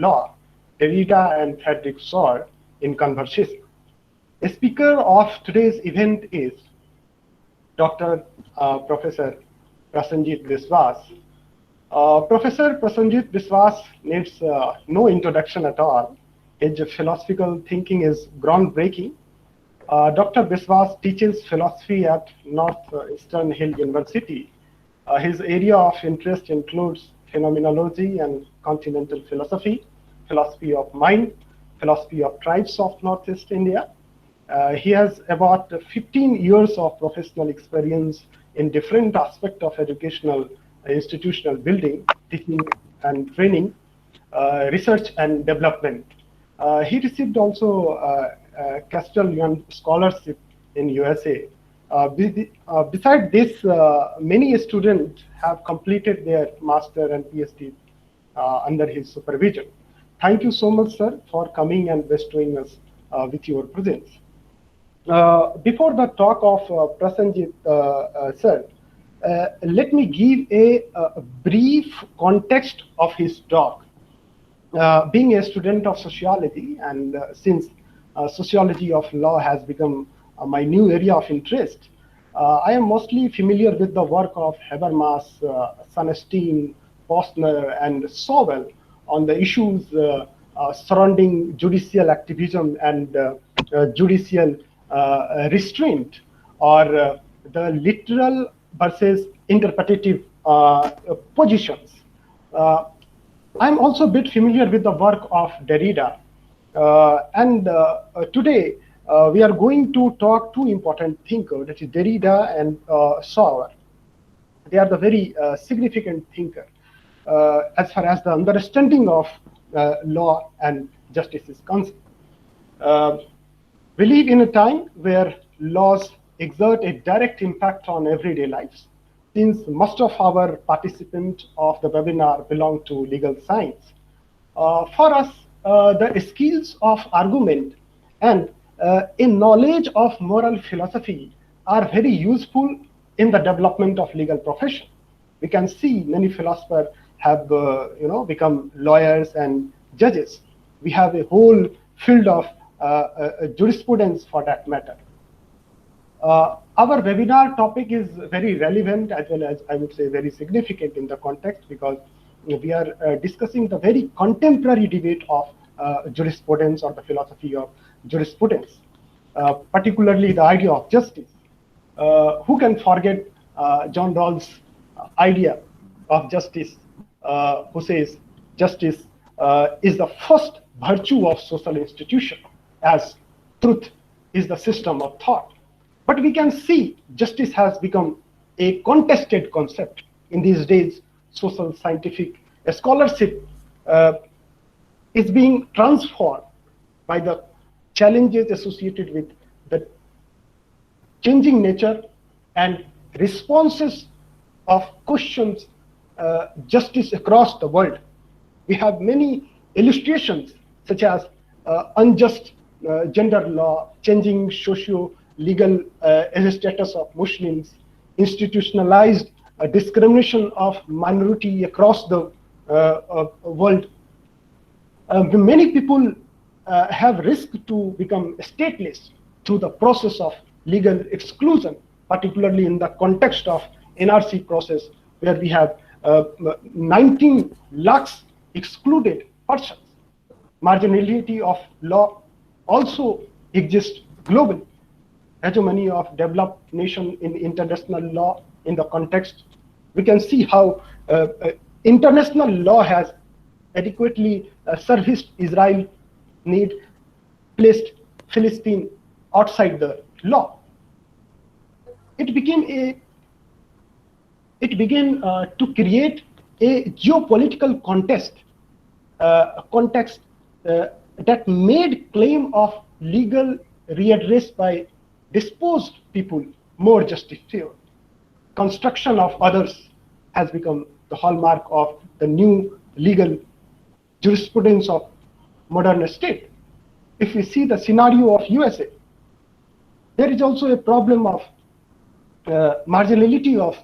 Law, Derrida and Frederick Schauer in conversation. The speaker of today's event is Dr. Professor Prasejit Biswas. Professor Prasejit Biswas needs no introduction at all. His philosophical thinking is groundbreaking. Dr. Biswas teaches philosophy at Northeastern Hill University. His area of interest includes phenomenology and continental philosophy, philosophy of mind, philosophy of tribes of Northeast India. He has about 15 years of professional experience in different aspects of educational institutional building, teaching and training, research and development. He received also Causal scholarship in USA. Besides this, many students have completed their master and PhD under his supervision. Thank you so much, sir, for coming and bestowing us with your presence. Before the talk of Prasejit, sir, let me give a brief context of his talk. Being a student of sociology, and since sociology of law has become my new area of interest, I am mostly familiar with the work of Habermas, Sunstein, Posner, and Sowell on the issues surrounding judicial activism and judicial restraint, or the literal versus interpretative positions. I'm also a bit familiar with the work of Derrida, and today we are going to talk two important thinkers, that is Derrida and Schauer. They are the very significant thinker as far as the understanding of law and justice is concerned. We live in a time where laws exert a direct impact on everyday lives. Since most of our participants of the webinar belong to legal science, for us, the skills of argument and a knowledge of moral philosophy are very useful in the development of legal profession. We can see many philosophers have become lawyers and judges. We have a whole field of jurisprudence for that matter. Our webinar topic is very relevant, as well as I would say very significant in the context, because we are discussing the very contemporary debate of jurisprudence, or the philosophy of jurisprudence, particularly the idea of justice. Who can forget John Rawls' idea of justice, who says justice is the first virtue of social institution, as truth is the system of thought. But we can see justice has become a contested concept. In these days, social scientific scholarship is being transformed by the challenges associated with the changing nature and responses of questions justice across the world. We have many illustrations, such as unjust gender law, changing socio-legal status of Muslims, institutionalized discrimination of minority across the world. Many people have risked to become stateless through the process of legal exclusion, particularly in the context of NRC process, where we have 19 lakhs excluded persons. Marginality of law also exists globally. Hegemony of developed nation in international law in the context. We can see how international law has adequately serviced Israel need, placed Philistine outside the law. It began to create a geopolitical context that made claim of legal redress by disposed people more justifiable. Construction of others has become the hallmark of the new legal jurisprudence of modern state. If we see the scenario of USA, there is also a problem of marginality of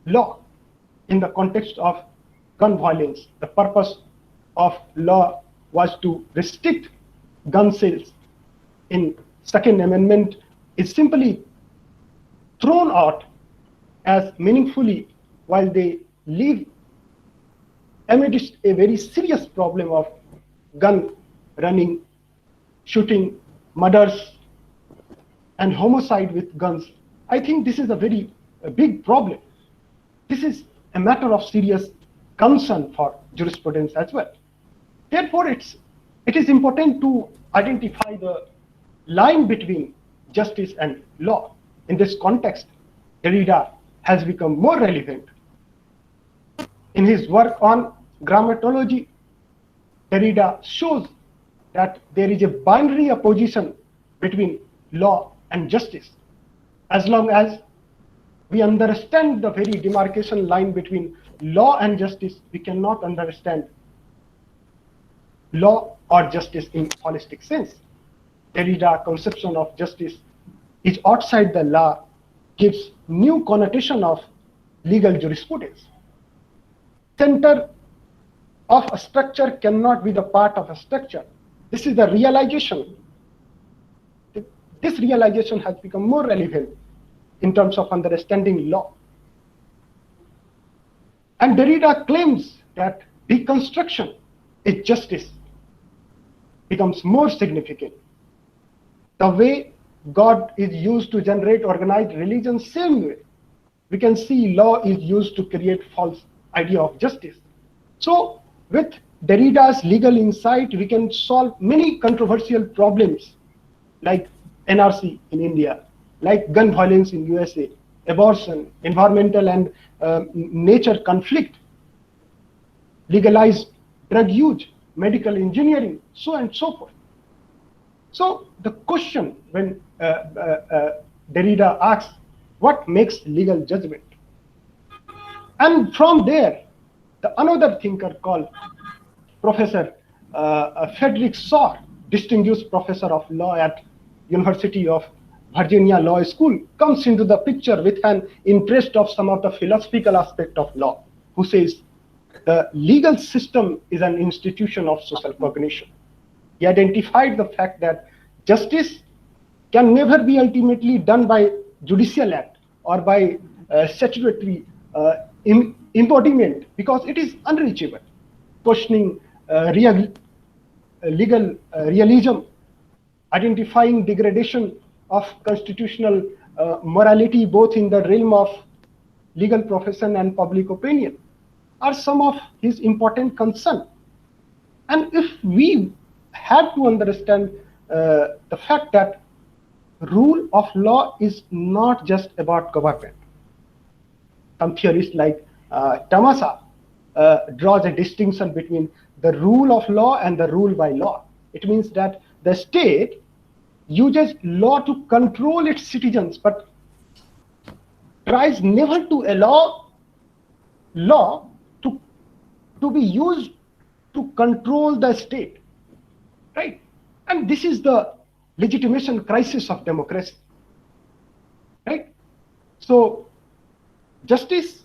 law in the context of gun violence. The purpose of law was to restrict gun sales in Second Amendment is simply thrown out as meaningfully while they leave amidst a very serious problem of gun running, shooting, murders, and homicide with guns. I think this is a big problem. This is a matter of serious concern for jurisprudence as well. Therefore, it is important to identify the line between justice and law. In this context, Derrida has become more relevant. In his work on grammatology, Derrida shows that there is a binary opposition between law and justice. As long as we understand the very demarcation line between law and justice, we cannot understand law or justice in holistic sense. Derrida's conception of justice is outside the law, gives new connotation of legal jurisprudence. Center of a structure cannot be the part of a structure. This is the realization. This realization has become more relevant in terms of understanding law. And Derrida claims that deconstruction is justice becomes more significant. The way God is used to generate organized religion, same way we can see law is used to create false idea of justice. So with Derrida's legal insight, we can solve many controversial problems like NRC in India, like gun violence in USA, abortion, environmental and nature conflict, legalized drug use, medical engineering, so and so forth. So the question when Derrida asks, what makes legal judgment? And from there, another thinker called Professor Frederick Schauer, distinguished professor of law at University of Virginia Law School, comes into the picture with an interest of some of the philosophical aspect of law, who says the legal system is an institution of social cognition. He identified the fact that justice can never be ultimately done by judicial act or by statutory embodiment because it is unreachable. Questioning legal realism, identifying degradation of constitutional morality both in the realm of legal profession and public opinion are some of his important concerns. And if we have to understand the fact that rule of law is not just about government. Some theorists like Tamasa draws a distinction between the rule of law and the rule by law. It means that the state uses law to control its citizens, but tries never to allow law to be used to control the state, right? And this is the legitimation crisis of democracy, right? So justice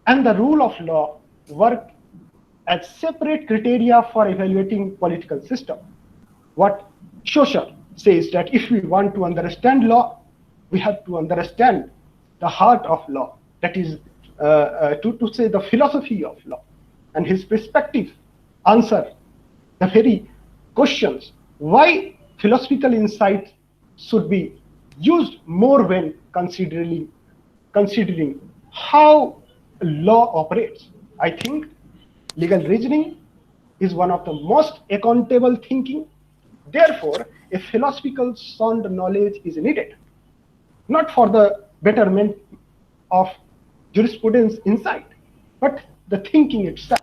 and the rule of law work as separate criteria for evaluating political system. What Schauer says that if we want to understand law, we have to understand the heart of law, that is to say the philosophy of law. And his perspective answer the very questions why philosophical insight should be used more when considering how law operates. I think legal reasoning is one of the most accountable thinking. Therefore, a philosophical sound knowledge is needed, not for the betterment of jurisprudence insight, but the thinking itself.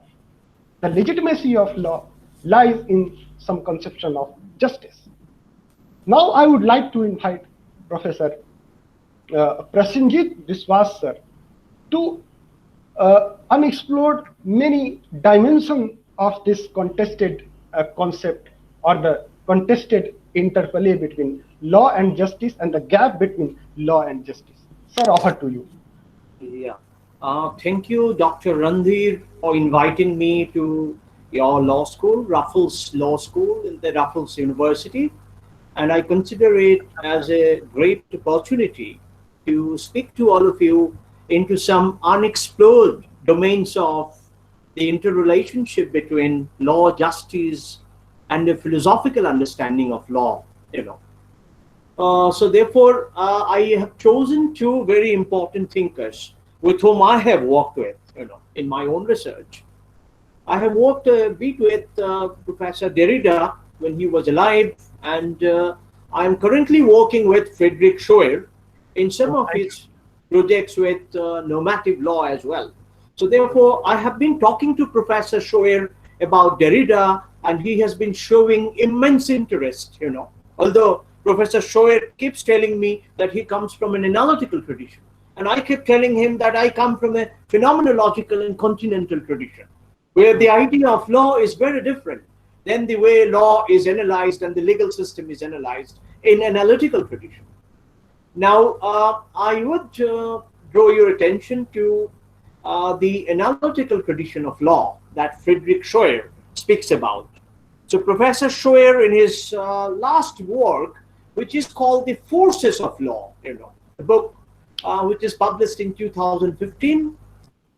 The legitimacy of law lies in some conception of justice. Now I would like to invite Professor Prasejit Biswas sir to unexplored many dimensions of this contested concept or the contested interplay between law and justice and the gap between law and justice. Sir, offer to you. Yeah. Thank you, Dr. Randhir, for inviting me to your law school, Raffles Law School in the Raffles University, and I consider it as a great opportunity to speak to all of you into some unexplored domains of the interrelationship between law, justice, and a philosophical understanding of law. So therefore, I have chosen two very important thinkers with whom I have worked with, in my own research. I have worked a bit with Professor Derrida when he was alive, and I am currently working with Frederick Schauer in some of his projects with normative law as well. So therefore, I have been talking to Professor Schauer about Derrida, and he has been showing immense interest, although Professor Schauer keeps telling me that he comes from an analytical tradition. And I kept telling him that I come from a phenomenological and continental tradition, where the idea of law is very different than the way law is analyzed and the legal system is analyzed in analytical tradition. Now, I would draw your attention to the analytical tradition of law that Frederick Schauer speaks about. So Professor Schauer, in his last work, which is called The Forces of Law, a book which is published in 2015,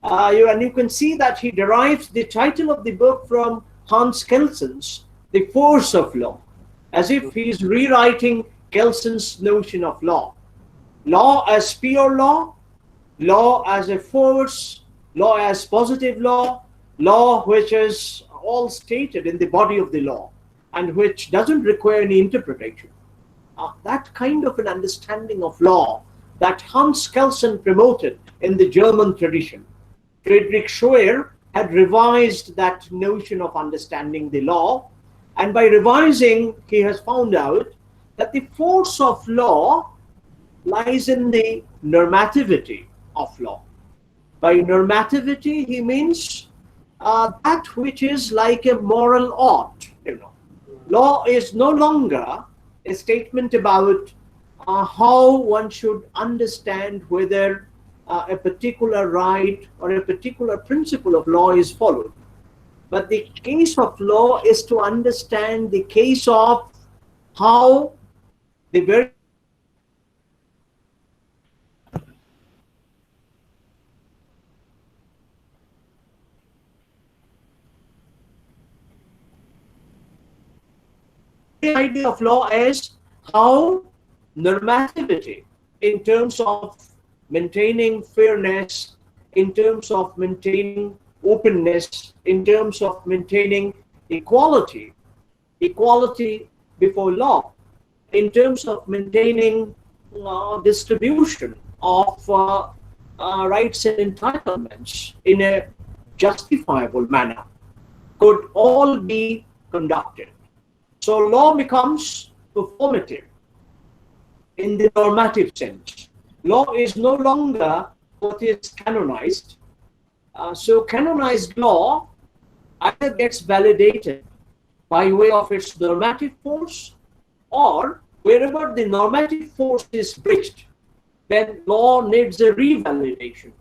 and you can see that he derives the title of the book from Hans Kelsen's The Force of Law, as if he is rewriting Kelsen's notion of law. Law as pure law, law as a force, law as positive law, law which is all stated in the body of the law and which doesn't require any interpretation. That kind of an understanding of law that Hans Kelsen promoted in the German tradition. Frederick Schauer had revised that notion of understanding the law, and by revising, he has found out that the force of law lies in the normativity of law. By normativity, he means that which is like a moral ought. Law is no longer a statement about how one should understand whether a particular right or a particular principle of law is followed. But the case of law is to understand the case of how the very idea of law is how normativity, in terms of maintaining fairness, in terms of maintaining openness, in terms of maintaining equality before law, in terms of maintaining distribution of rights and entitlements in a justifiable manner, could all be conducted. So law becomes performative in the normative sense. Law is no longer what is canonized. So canonized law either gets validated by way of its normative force, or wherever the normative force is breached, then law needs a revalidation.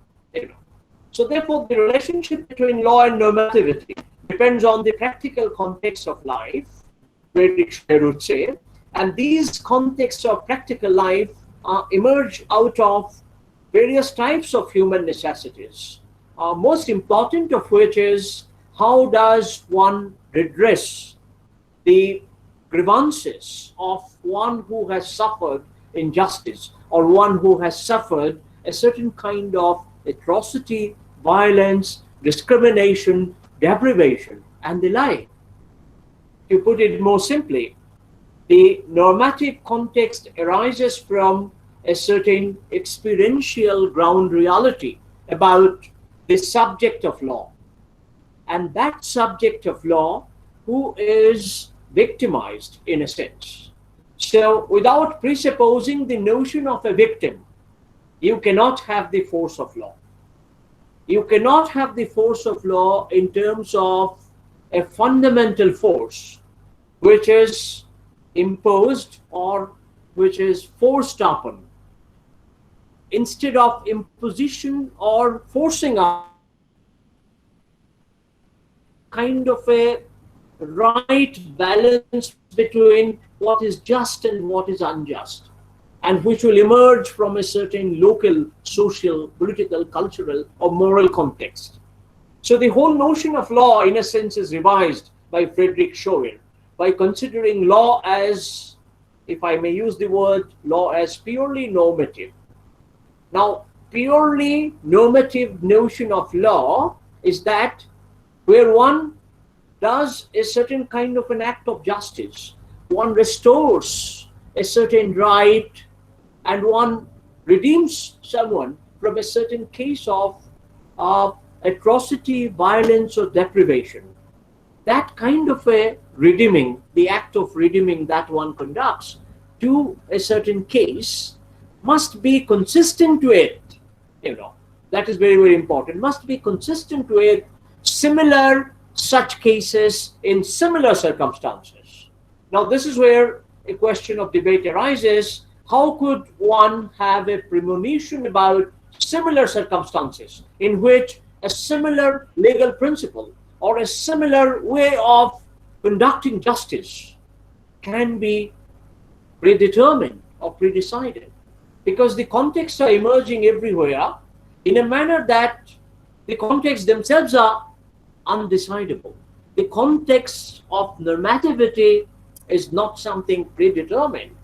So therefore, the relationship between law and normativity depends on the practical context of life, Frederick Schauer would say, and these contexts of practical life emerge out of various types of human necessities, most important of which is how does one redress the grievances of one who has suffered injustice or one who has suffered a certain kind of atrocity, violence, discrimination, deprivation, and the like. To put it more simply, the normative context arises from a certain experiential ground reality about the subject of law. And that subject of law who is victimized in a sense. So without presupposing the notion of a victim, you cannot have the force of law. You cannot have the force of law in terms of a fundamental force which is imposed or which is forced upon. Instead of imposition or forcing up, kind of a right balance between what is just and what is unjust, and which will emerge from a certain local, social, political, cultural, or moral context. So the whole notion of law, in a sense, is revised by Frederick Schauer by considering law as, if I may use the word, law as purely normative. Now, purely normative notion of law is that where one does a certain kind of an act of justice, one restores a certain right, and one redeems someone from a certain case of atrocity, violence, or deprivation. That kind of a redeeming, the act of redeeming that one conducts to a certain case, must be consistent with, that is very, very important, must be consistent with similar such cases in similar circumstances. Now, this is where a question of debate arises. How could one have a premonition about similar circumstances in which a similar legal principle or a similar way of conducting justice can be predetermined or predecided? Because the contexts are emerging everywhere in a manner that the contexts themselves are undecidable. The context of normativity is not something predetermined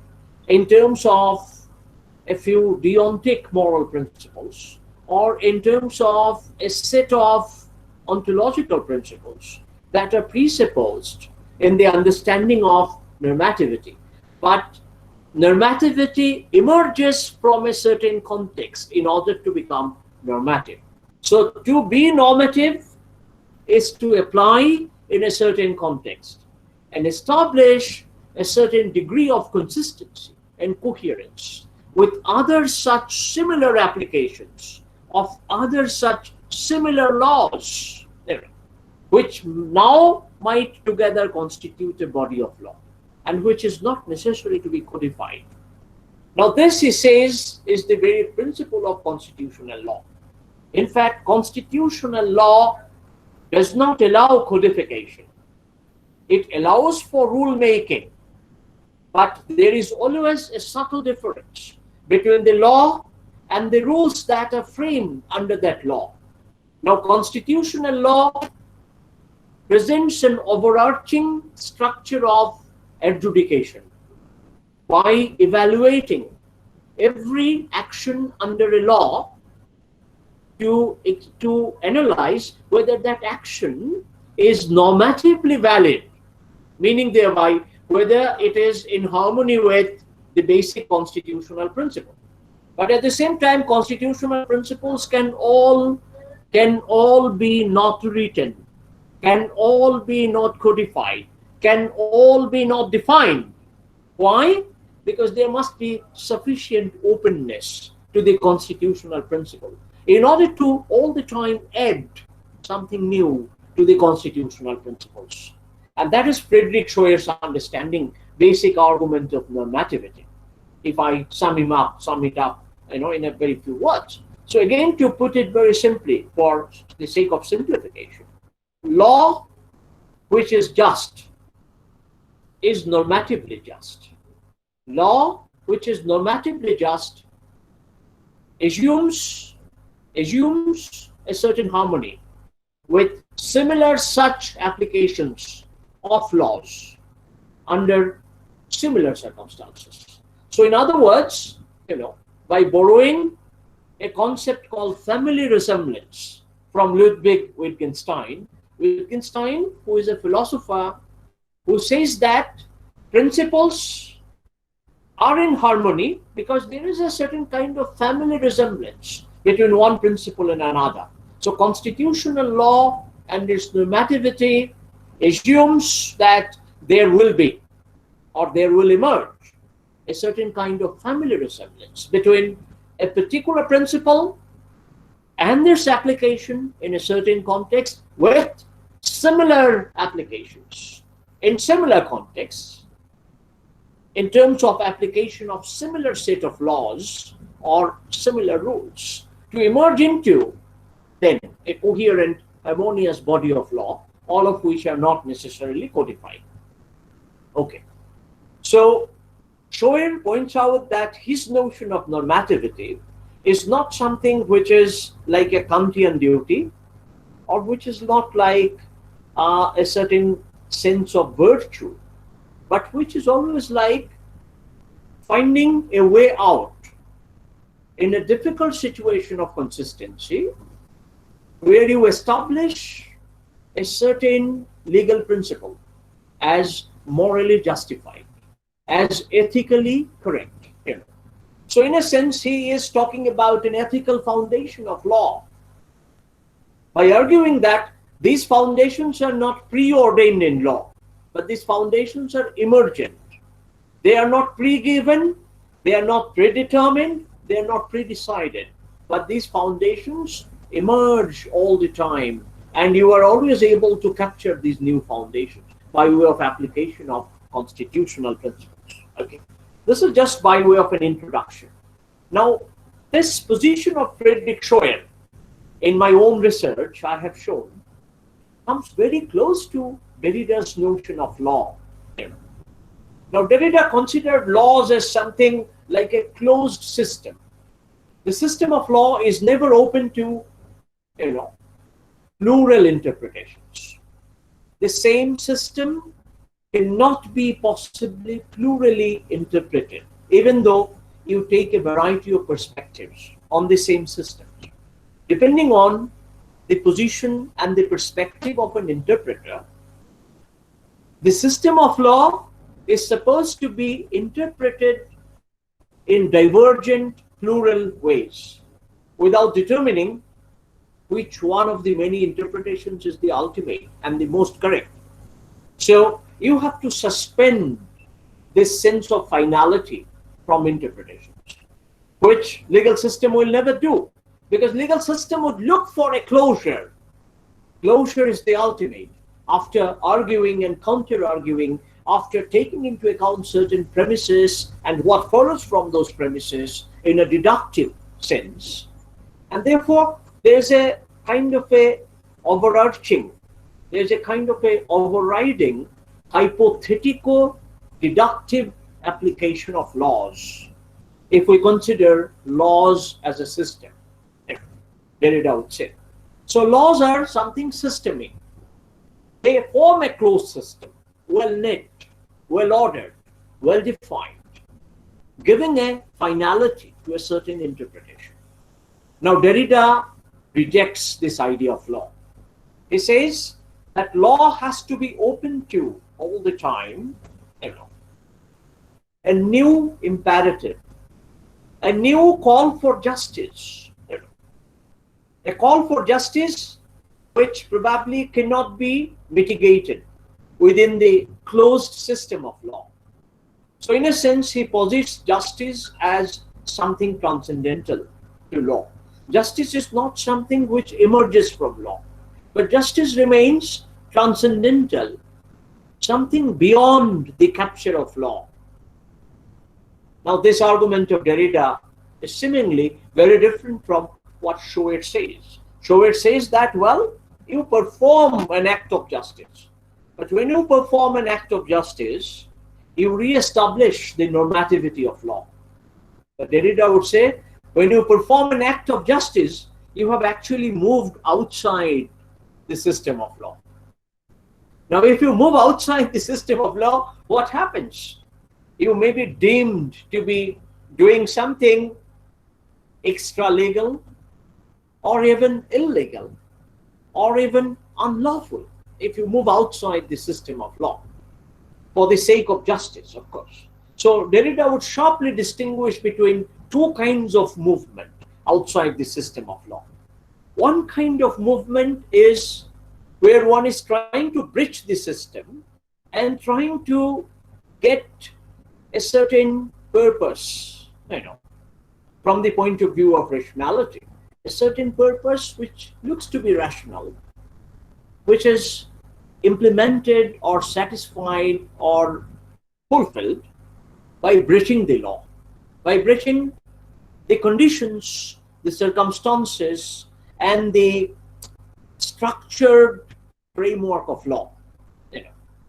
in terms of a few deontic moral principles or in terms of a set of ontological principles that are presupposed in the understanding of normativity. But normativity emerges from a certain context in order to become normative. So to be normative is to apply in a certain context and establish a certain degree of consistency and coherence with other such similar applications of other such similar laws, which now might together constitute a body of law and which is not necessary to be codified. Now this, he says, is the very principle of constitutional law. In fact, constitutional law does not allow codification. It allows for rule making, but there is always a subtle difference between the law and the rules that are framed under that law. Now, constitutional law presents an overarching structure of adjudication by evaluating every action under a law to analyze whether that action is normatively valid, meaning thereby whether it is in harmony with the basic constitutional principle. But at the same time, constitutional principles can all be not written, can all be not codified, can all be not defined. Why? Because there must be sufficient openness to the constitutional principle in order to all the time add something new to the constitutional principles. And that is Frederick Schauer's understanding, basic argument of normativity. If I sum it up, in a very few words. So again, to put it very simply, for the sake of simplification, law which is just is normatively just. Law which is normatively just assumes a certain harmony with similar such applications of laws under similar circumstances. So in other words, by borrowing a concept called family resemblance from Ludwig Wittgenstein, who is a philosopher who says that principles are in harmony because there is a certain kind of family resemblance between one principle and another. So constitutional law and its normativity assumes that there will be or there will emerge a certain kind of family resemblance between a particular principle and its application in a certain context with similar applications in similar contexts in terms of application of similar set of laws or similar rules to emerge into then a coherent, harmonious body of law all of which are not necessarily codified. Okay. So Schauer points out that his notion of normativity is not something which is like a Kantian duty, or which is not like a certain sense of virtue, but which is always like finding a way out in a difficult situation of consistency, where you establish a certain legal principle as morally justified, as ethically correct. So in a sense, he is talking about an ethical foundation of law, by arguing that these foundations are not preordained in law, but these foundations are emergent. They are not pre-given, they are not predetermined, they are not pre-decided, but these foundations emerge all the time, and you are always able to capture these new foundations by way of application of constitutional principles. Okay, this is just by way of an introduction. Now, this position of Frederick Schauer, in my own research, I have shown, comes very close to Derrida's notion of law. Now, Derrida considered laws as something like a closed system. The system of law is never open to, plural interpretations. The same system cannot be possibly plurally interpreted, even though you take a variety of perspectives on the same system. Depending on the position and the perspective of an interpreter, the system of law is supposed to be interpreted in divergent plural ways, without determining which one of the many interpretations is the ultimate and the most correct. So you have to suspend this sense of finality from interpretations, which legal system will never do, because legal system would look for a closure. Closure is the ultimate. After arguing and counter-arguing, after taking into account certain premises and what follows from those premises in a deductive sense. And therefore, there's a kind of a overarching, there's a kind of a overriding hypothetico-deductive application of laws, if we consider laws as a system, Derrida would say. So laws are something systemic. They form a closed system, well knit, well ordered, well defined, giving a finality to a certain interpretation. Now Derrida rejects this idea of law. He says that law has to be open to all the time, a new imperative, a new call for justice, a call for justice which probably cannot be mitigated within the closed system of law. So in a sense, he posits justice as something transcendental to law. Justice is not something which emerges from law, but justice remains transcendental, something beyond the capture of law. Now this argument of Derrida is seemingly very different from what Schauer says. Schauer says that, well, you perform an act of justice, but when you perform an act of justice, you re-establish the normativity of law. But Derrida would say, when you perform an act of justice, you have actually moved outside the system of law. Now, if you move outside the system of law, what happens? You may be deemed to be doing something extra-legal, or even illegal, or even unlawful, if you move outside the system of law, for the sake of justice, of course. So Derrida would sharply distinguish between two kinds of movement outside the system of law. One kind of movement is where one is trying to bridge the system and trying to get a certain purpose, from the point of view of rationality, a certain purpose which looks to be rational, which is implemented or satisfied or fulfilled by bridging the law, by bridging the conditions, the circumstances, and the structured framework of law.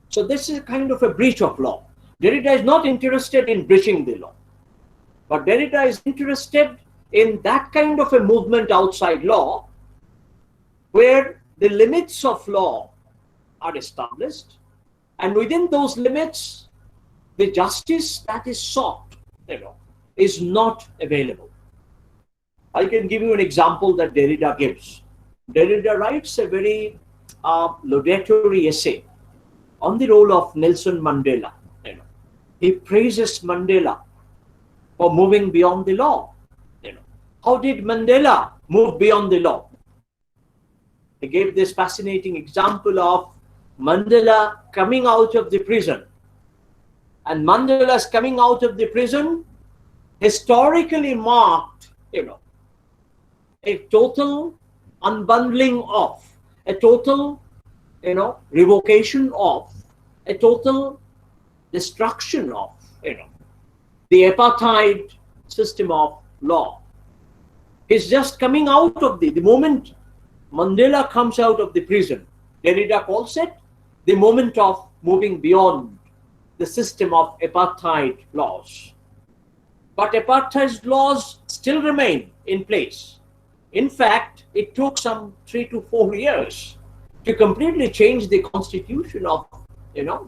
So this is a kind of a breach of law. Derrida is not interested in breaching the law, but Derrida is interested in that kind of a movement outside law where the limits of law are established, and within those limits, the justice that is sought, is not available. I can give you an example that Derrida gives. Derrida writes a very laudatory essay on the role of Nelson Mandela. He praises Mandela for moving beyond the law. How did Mandela move beyond the law? He gave this fascinating example of Mandela coming out of the prison. And Mandela's coming out of the prison historically marked, a total unbundling of, a total, revocation of, a total destruction of, the apartheid system of law. He's just coming out of the moment Mandela comes out of the prison, Derrida calls it the moment of moving beyond the system of apartheid laws. But apartheid laws still remain in place. In fact, it took some 3 to 4 years to completely change the constitution of,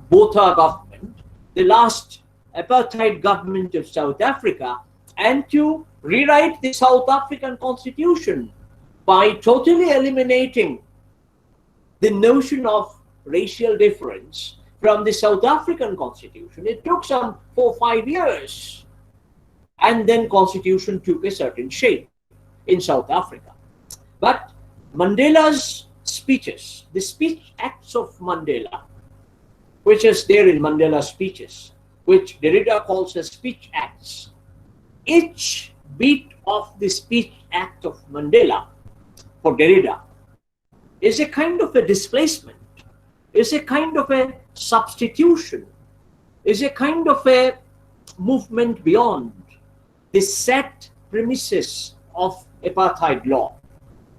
Botha government, the last apartheid government of South Africa, and to rewrite the South African constitution by totally eliminating the notion of racial difference from the South African constitution. It took some 4 or 5 years, and then constitution took a certain shape in South Africa. But Mandela's speeches, the speech acts of Mandela, which is there in Mandela's speeches, which Derrida calls as speech acts, each beat of the speech act of Mandela for Derrida is a kind of a displacement, is a kind of a substitution, is a kind of a movement beyond the set premises of apartheid law.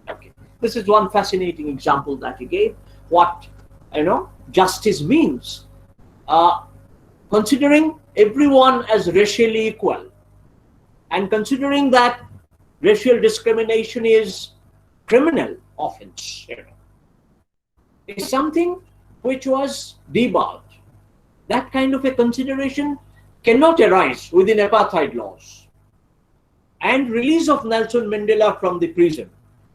Okay, this is one fascinating example that he gave. What justice means, considering everyone as racially equal, and considering that racial discrimination is criminal offense, is something which was debarred. That kind of a consideration cannot arise within apartheid laws. And release of Nelson Mandela from the prison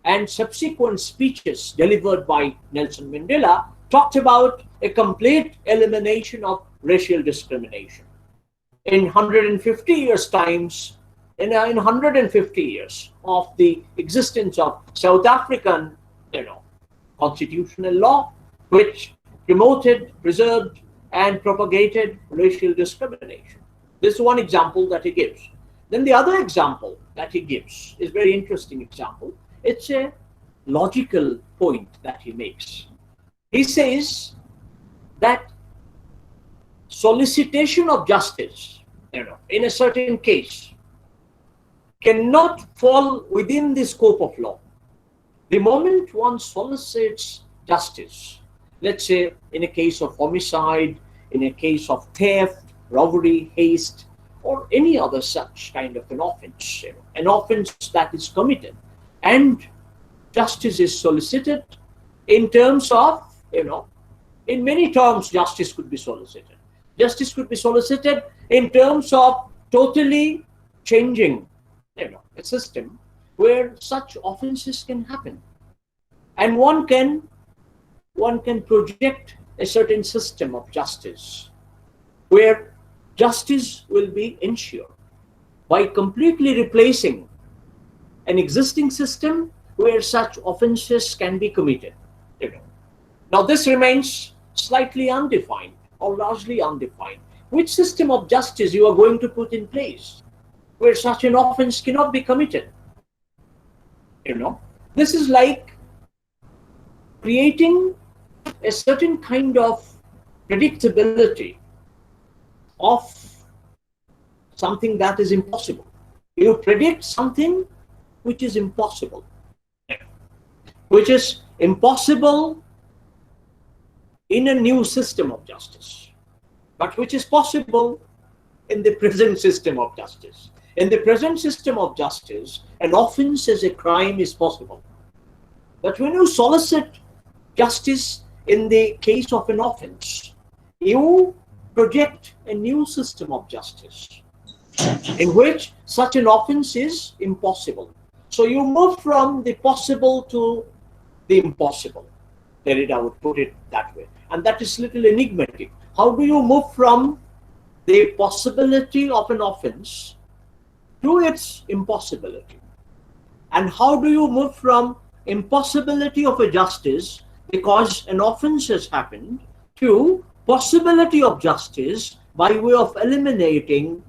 and subsequent speeches delivered by Nelson Mandela talked about a complete elimination of racial discrimination. In 150 years times, in 150 years of the existence of South African, constitutional law, which promoted, preserved, and propagated racial discrimination. This is one example that he gives. Then the other example that he gives is a very interesting example. It's a logical point that he makes. He says that solicitation of justice, in a certain case, cannot fall within the scope of law. The moment one solicits justice, let's say in a case of homicide, in a case of theft, robbery, haste, or any other such kind of an offense that is committed, and justice is solicited in terms of, in many terms justice could be solicited. Justice could be solicited in terms of totally changing, a system where such offenses can happen. And one can project a certain system of justice where justice will be ensured by completely replacing an existing system where such offenses can be committed. Now this remains slightly undefined or largely undefined. Which system of justice you are going to put in place where such an offense cannot be committed? This is like creating a certain kind of predictability of something that is impossible. You predict something which is impossible, in a new system of justice, but which is possible in the present system of justice. In the present system of justice, an offense as a crime is possible. But when you solicit justice in the case of an offense, you project a new system of justice in which such an offense is impossible. So you move from the possible to the impossible. Derrida would put it that way. And that is little enigmatic. How do you move from the possibility of an offense to its impossibility? And how do you move from impossibility of a justice because an offense has happened to possibility of justice by way of eliminating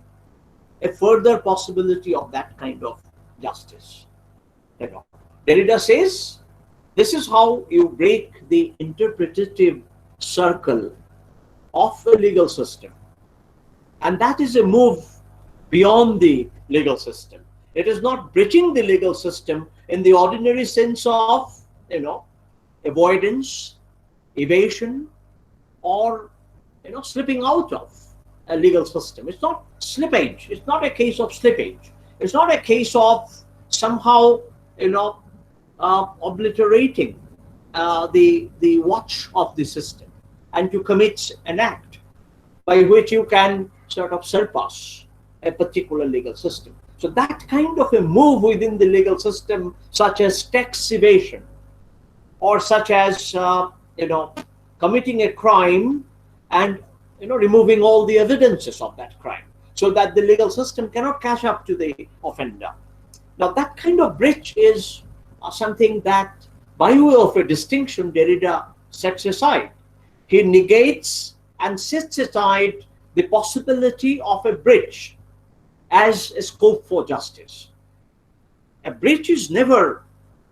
a further possibility of that kind of justice? Derrida says this is how you break the interpretative circle of a legal system. And that is a move beyond the legal system. It is not breaching the legal system in the ordinary sense of, avoidance, evasion, or, slipping out of a legal system. It's not slippage. It's not a case of slippage. It's not a case of somehow, obliterating the watch of the system and to commit an act by which you can sort of surpass a particular legal system. So that kind of a move within the legal system, such as tax evasion, or such as committing a crime and removing all the evidences of that crime, so that the legal system cannot catch up to the offender. Now that kind of breach is something that, by way of a distinction, Derrida sets aside. He negates and sets aside the possibility of a breach as a scope for justice. A breach is never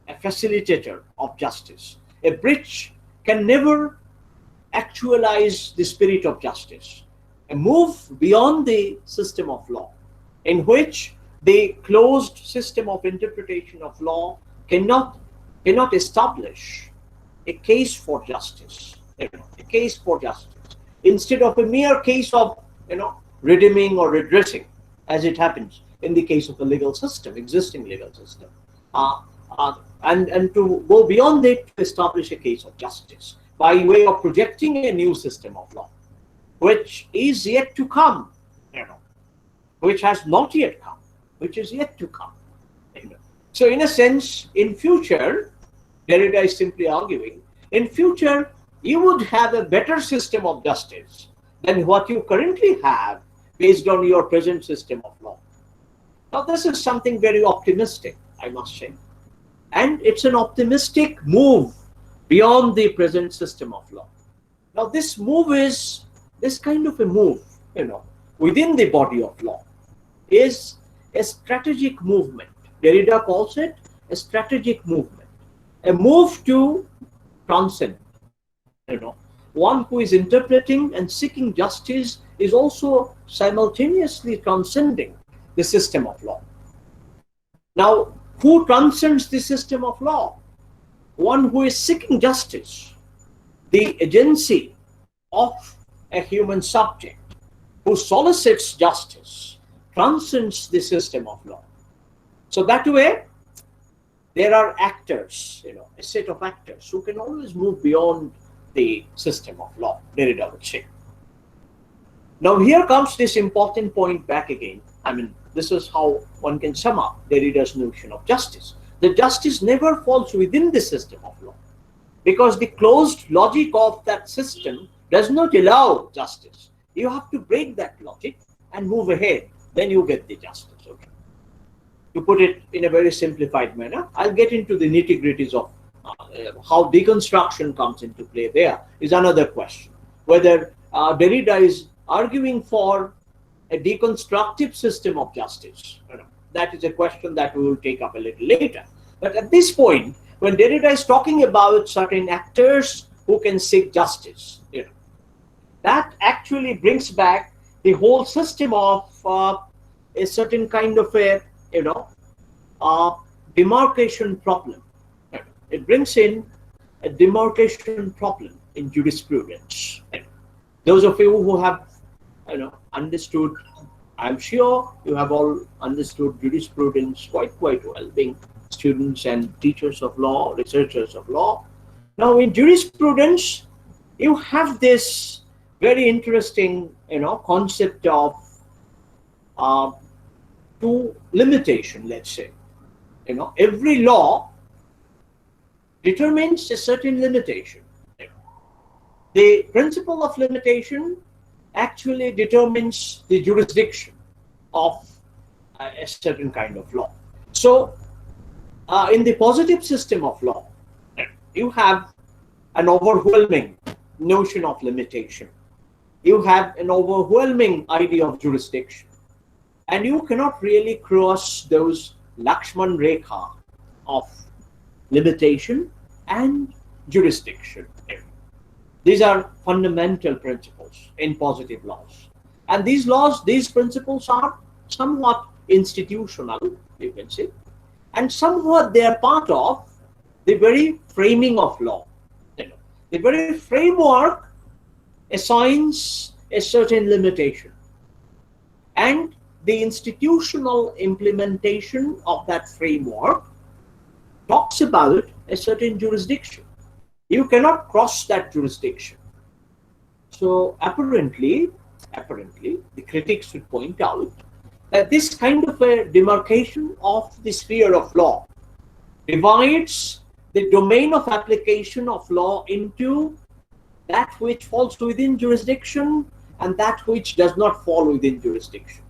a facilitator of justice. A breach can never actualize the spirit of justice. A move beyond the system of law, in which the closed system of interpretation of law cannot establish a case for justice, a case for justice, instead of a mere case of redeeming or redressing, as it happens in the case of the legal system, existing legal system, and to go beyond it to establish a case of justice by way of projecting a new system of law, which is yet to come, which has not yet come, which is yet to come. So in a sense, in future, Derrida is simply arguing, in future, you would have a better system of justice than what you currently have based on your present system of law. Now, this is something very optimistic, I must say. And it's an optimistic move beyond the present system of law. Now, this move is, this kind of a move, within the body of law, is a strategic movement. Derrida calls it a strategic movement, a move to transcend. One who is interpreting and seeking justice is also simultaneously transcending the system of law. Now, who transcends the system of law? One who is seeking justice, the agency of a human subject who solicits justice, transcends the system of law. So that way, there are actors, a set of actors who can always move beyond the system of law, Derrida would say. Now here comes this important point back again. I mean, this is how one can sum up Derrida's notion of justice. The justice never falls within the system of law, because the closed logic of that system does not allow justice. You have to break that logic and move ahead, then you get the justice. Okay. To put it in a very simplified manner, I'll get into the nitty-gritties of how deconstruction comes into play. There is another question, whether Derrida is arguing for a deconstructive system of justice. That is a question that we will take up a little later. But at this point, when Derrida is talking about certain actors who can seek justice, that actually brings back the whole system of a certain kind of a demarcation problem. It brings in a demarcation problem in jurisprudence. Those of you who have understood, I'm sure you have all understood jurisprudence quite well, being students and teachers of law, researchers of law. Now in jurisprudence, you have this very interesting concept of to limitation, let's say. Every law determines a certain limitation. The principle of limitation actually determines the jurisdiction of a certain kind of law. So in the positive system of law, you have an overwhelming notion of limitation. You have an overwhelming idea of jurisdiction. And you cannot really cross those Lakshman Rekha of limitation and jurisdiction. These are fundamental principles in positive laws. And these principles are somewhat institutional, you can say, and somewhat they are part of the very framing of law. The very framework assigns a certain limitation, and the institutional implementation of that framework talks about a certain jurisdiction. You cannot cross that jurisdiction. So apparently, the critics would point out that this kind of a demarcation of the sphere of law divides the domain of application of law into that which falls within jurisdiction and that which does not fall within jurisdiction.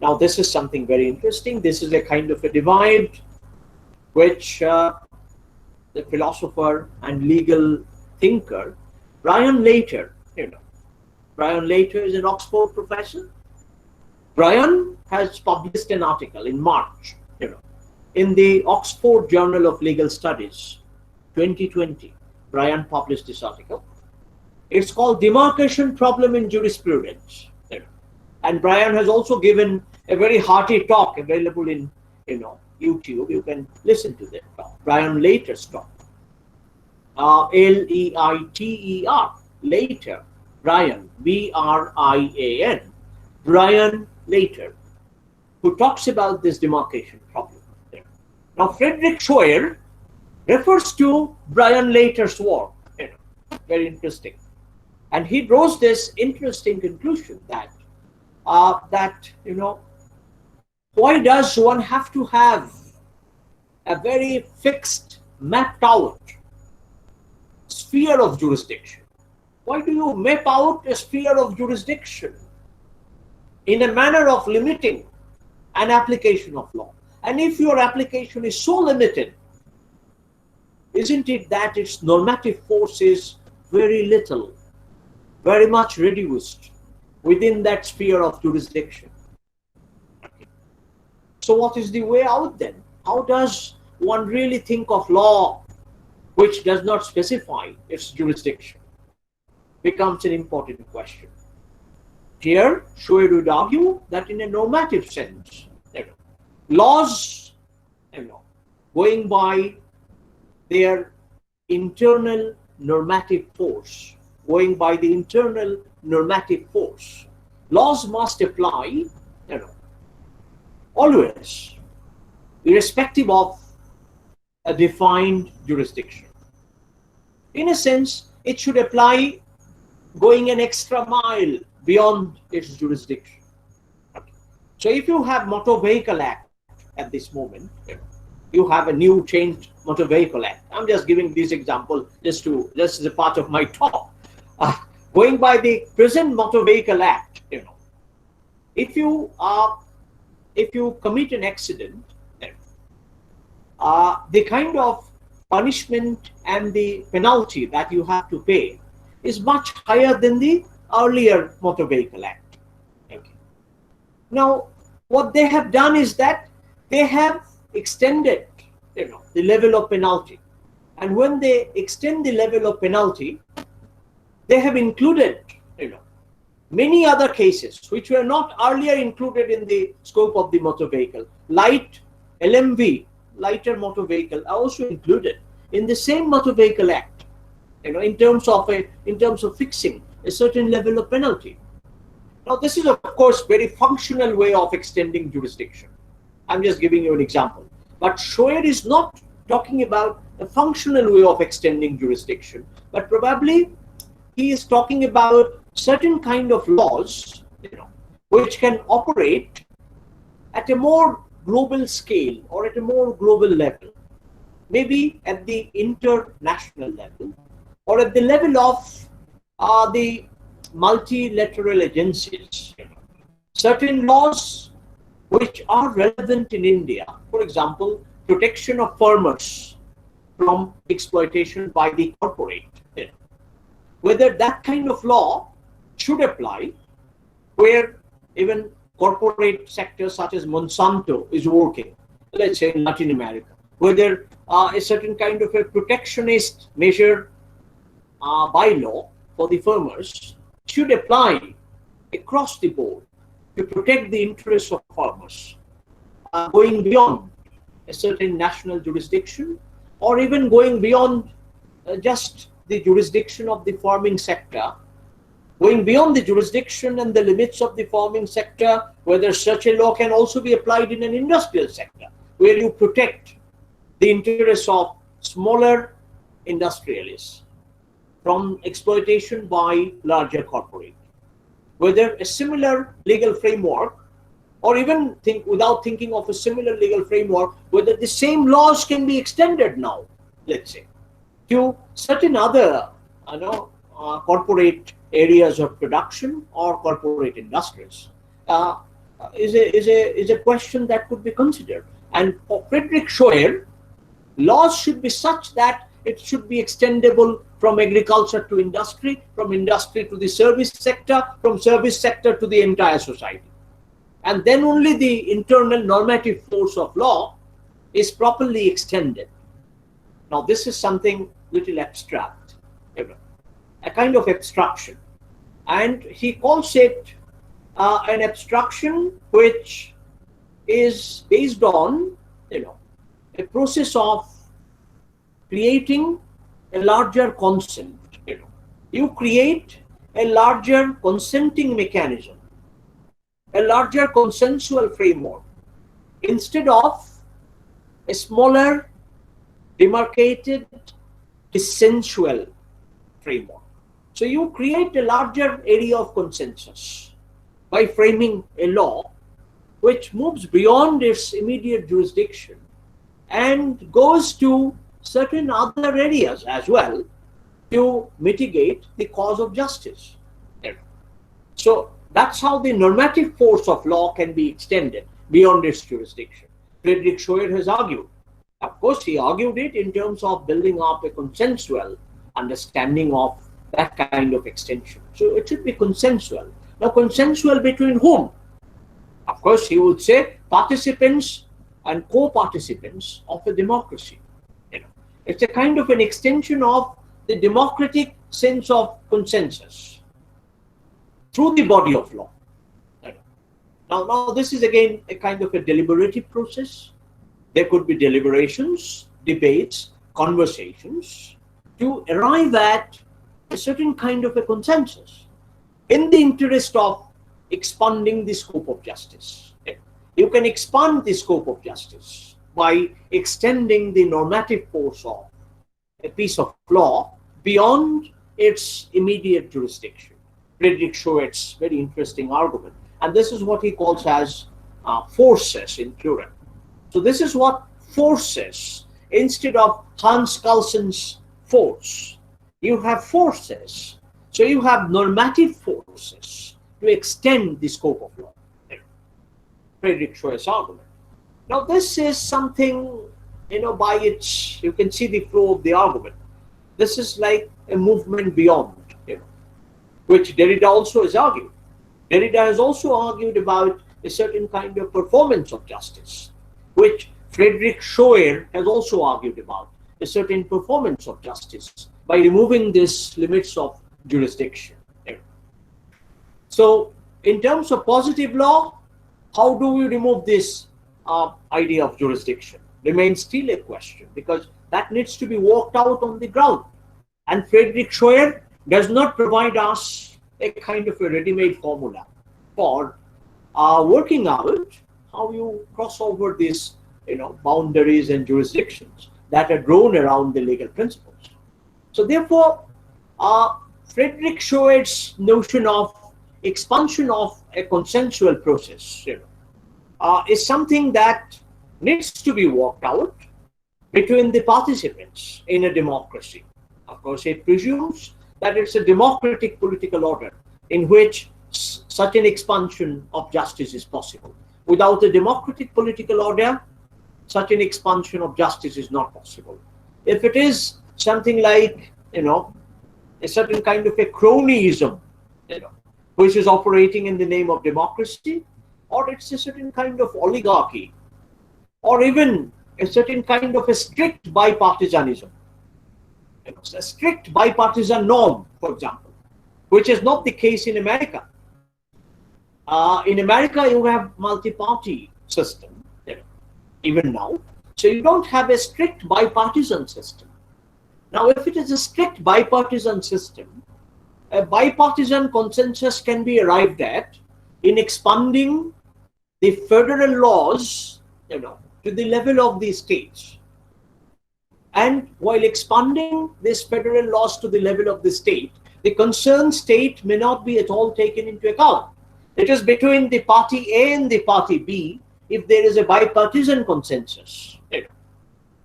Now this is something very interesting. This is a kind of a divide which the philosopher and legal thinker Brian Later, Brian Later is an Oxford professor. Brian has published an article in March, in the Oxford Journal of Legal Studies, 2020. Brian published this article. It's called Demarcation Problem in Jurisprudence. And Brian has also given a very hearty talk available in YouTube. You can listen to that talk. Brian Later's talk. L-E-I-T-E-R. Later. Brian. B-R-I-A-N. Brian Later, who talks about this demarcation problem. Now, Frederick Schauer refers to Brian Later's work. Very interesting. And he draws this interesting conclusion that why does one have to have a very fixed, mapped out sphere of jurisdiction? Why do you map out a sphere of jurisdiction in a manner of limiting an application of law? And if your application is so limited, isn't it that its normative force is very little, very much reduced within that sphere of jurisdiction? So what is the way out then? How does one really think of law which does not specify its jurisdiction? Becomes an important question. Here, Schauer would argue that in a normative sense, laws, going by their internal normative force, laws must apply, always, irrespective of a defined jurisdiction. In a sense, it should apply going an extra mile beyond its jurisdiction. So if you have Motor Vehicle Act at this moment, you have a new changed Motor Vehicle Act. I'm just giving this example just as a part of my talk. Going by the present Motor Vehicle Act, if you commit an accident, the kind of punishment and the penalty that you have to pay is much higher than the earlier Motor Vehicle Act. Now, what they have done is that they have extended, the level of penalty. And when they extend the level of penalty, they have included, many other cases which were not earlier included in the scope of the motor vehicle. Light LMV, lighter motor vehicle, are also included in the same Motor Vehicle Act. in terms of fixing a certain level of penalty. Now, this is of course very functional way of extending jurisdiction. I'm just giving you an example. But Schauer is not talking about a functional way of extending jurisdiction, but probably he is talking about certain kind of laws, which can operate at a more global scale or at a more global level, maybe at the international level or at the level of the multilateral agencies. Certain laws which are relevant in India, for example, protection of farmers from exploitation by the corporate, whether that kind of law should apply where even corporate sectors such as Monsanto is working, let's say in Latin America, whether a certain kind of a protectionist measure by law for the farmers should apply across the board to protect the interests of farmers, going beyond a certain national jurisdiction or even going beyond just the jurisdiction of the farming sector, going beyond the jurisdiction and the limits of the farming sector, whether such a law can also be applied in an industrial sector, where you protect the interests of smaller industrialists from exploitation by larger corporate. Whether a similar legal framework, or even without thinking of a similar legal framework, whether the same laws can be extended now, let's say, to certain other corporate areas of production or corporate industries, is a question that could be considered. And for Frederick Schauer, laws should be such that it should be extendable from agriculture to industry, from industry to the service sector, from service sector to the entire society. And then only the internal normative force of law is properly extended. Now, this is something little abstract, a kind of abstraction. And he calls it an abstraction which is based on, a process of creating a larger consent. You create a larger consenting mechanism, a larger consensual framework, instead of a smaller, demarcated, dissensual framework. So you create a larger area of consensus by framing a law which moves beyond its immediate jurisdiction and goes to certain other areas as well to mitigate the cause of justice. So that's how the normative force of law can be extended beyond its jurisdiction. Frederick Schauer has argued. Of course, he argued it in terms of building up a consensual understanding of that kind of extension. So it should be consensual. Now, consensual between whom? Of course, he would say participants and co-participants of a democracy. It's a kind of an extension of the democratic sense of consensus through the body of law. Now this is again a kind of a deliberative process. There could be deliberations, debates, conversations to arrive at a certain kind of a consensus in the interest of expanding the scope of justice. You can expand the scope of justice by extending the normative force of a piece of law beyond its immediate jurisdiction. Frederick Schauer's very interesting argument. And this is what he calls as forces in plural. So this is what forces, instead of Hans Kelsen's force, you have forces. So you have normative forces to extend the scope of law. Frederick Schauer's argument. Now this is something, by which you can see the flow of the argument. This is like a movement beyond, which Derrida also has argued. Derrida has also argued about a certain kind of performance of justice, which Frederick Schauer has also argued about, a certain performance of justice by removing these limits of jurisdiction. So in terms of positive law, how do we remove this idea of jurisdiction? Remains still a question, because that needs to be worked out on the ground. And Frederick Schauer does not provide us a kind of a ready-made formula for working out how you cross over these, boundaries and jurisdictions that are drawn around the legal principles. So therefore, Frederick Schauer's notion of expansion of a consensual process, is something that needs to be worked out between the participants in a democracy. Of course, it presumes that it's a democratic political order in which such an expansion of justice is possible. Without a democratic political order, such an expansion of justice is not possible. If it is something like, a certain kind of a cronyism, which is operating in the name of democracy, or it's a certain kind of oligarchy, or even a certain kind of a strict bipartisanism, a strict bipartisan norm, for example, which is not the case in America. In America, you have multi-party system, even now. So you don't have a strict bipartisan system. Now, if it is a strict bipartisan system, a bipartisan consensus can be arrived at in expanding the federal laws, to the level of the states. And while expanding these federal laws to the level of the state, the concerned state may not be at all taken into account. It is between the party A and the party B. If there is a bipartisan consensus,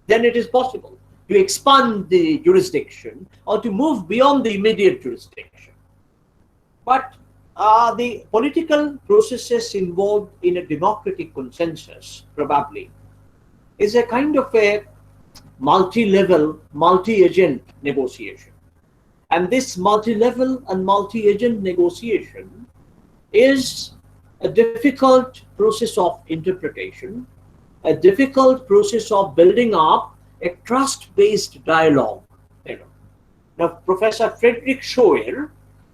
then it is possible to expand the jurisdiction or to move beyond the immediate jurisdiction. But the political processes involved in a democratic consensus, probably, is a kind of a multi-level, multi-agent negotiation. And this multi-level and multi-agent negotiation is a difficult process of interpretation, a difficult process of building up a trust-based dialogue. Now, Professor Frederick Schauer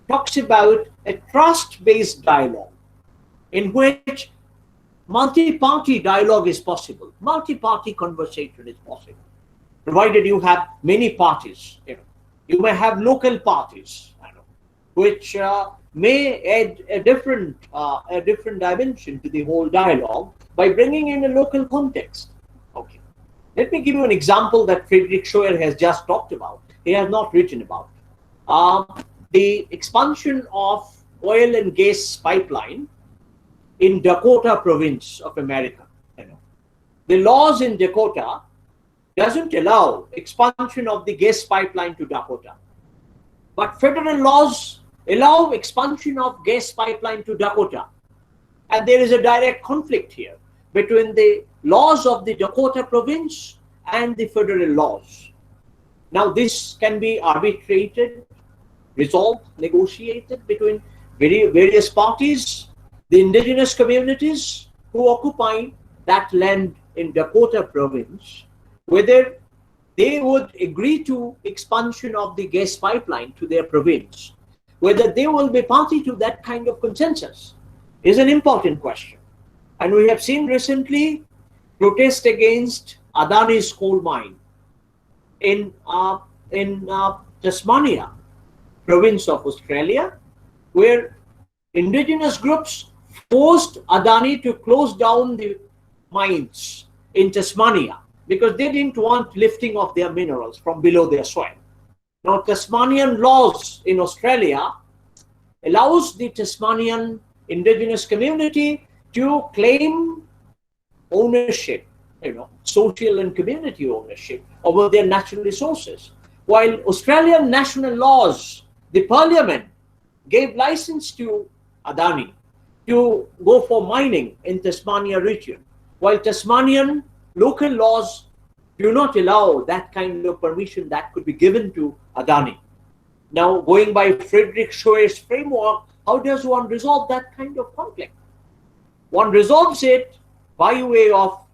talks about a trust-based dialogue in which multi-party dialogue is possible, multi-party conversation is possible, provided you have many parties. You may have local parties, which may add a different dimension to the whole dialogue by bringing in a local context. Okay, let me give you an example that Frederick Schauer has just talked about. He has not written about the expansion of oil and gas pipeline in Dakota province of America. The laws in Dakota doesn't allow expansion of the gas pipeline to Dakota, but federal laws allow expansion of gas pipeline to Dakota. And there is a direct conflict here between the laws of the Dakota province and the federal laws. Now, this can be arbitrated, resolved, negotiated between various parties, the indigenous communities who occupy that land in Dakota province, whether they would agree to expansion of the gas pipeline to their province, whether they will be party to that kind of consensus, is an important question. And we have seen recently protest against Adani's coal mine in Tasmania province of Australia, where indigenous groups forced Adani to close down the mines in Tasmania because they didn't want lifting of their minerals from below their soil. Now, Tasmanian laws in Australia allows the Tasmanian indigenous community to claim ownership, social and community ownership over their natural resources. While Australian national laws, the parliament gave license to Adani to go for mining in Tasmania region, while Tasmanian local laws do not allow that kind of permission that could be given to Adani. Now, going by Frederick Schauer's framework, how does one resolve that kind of conflict? One resolves it by way of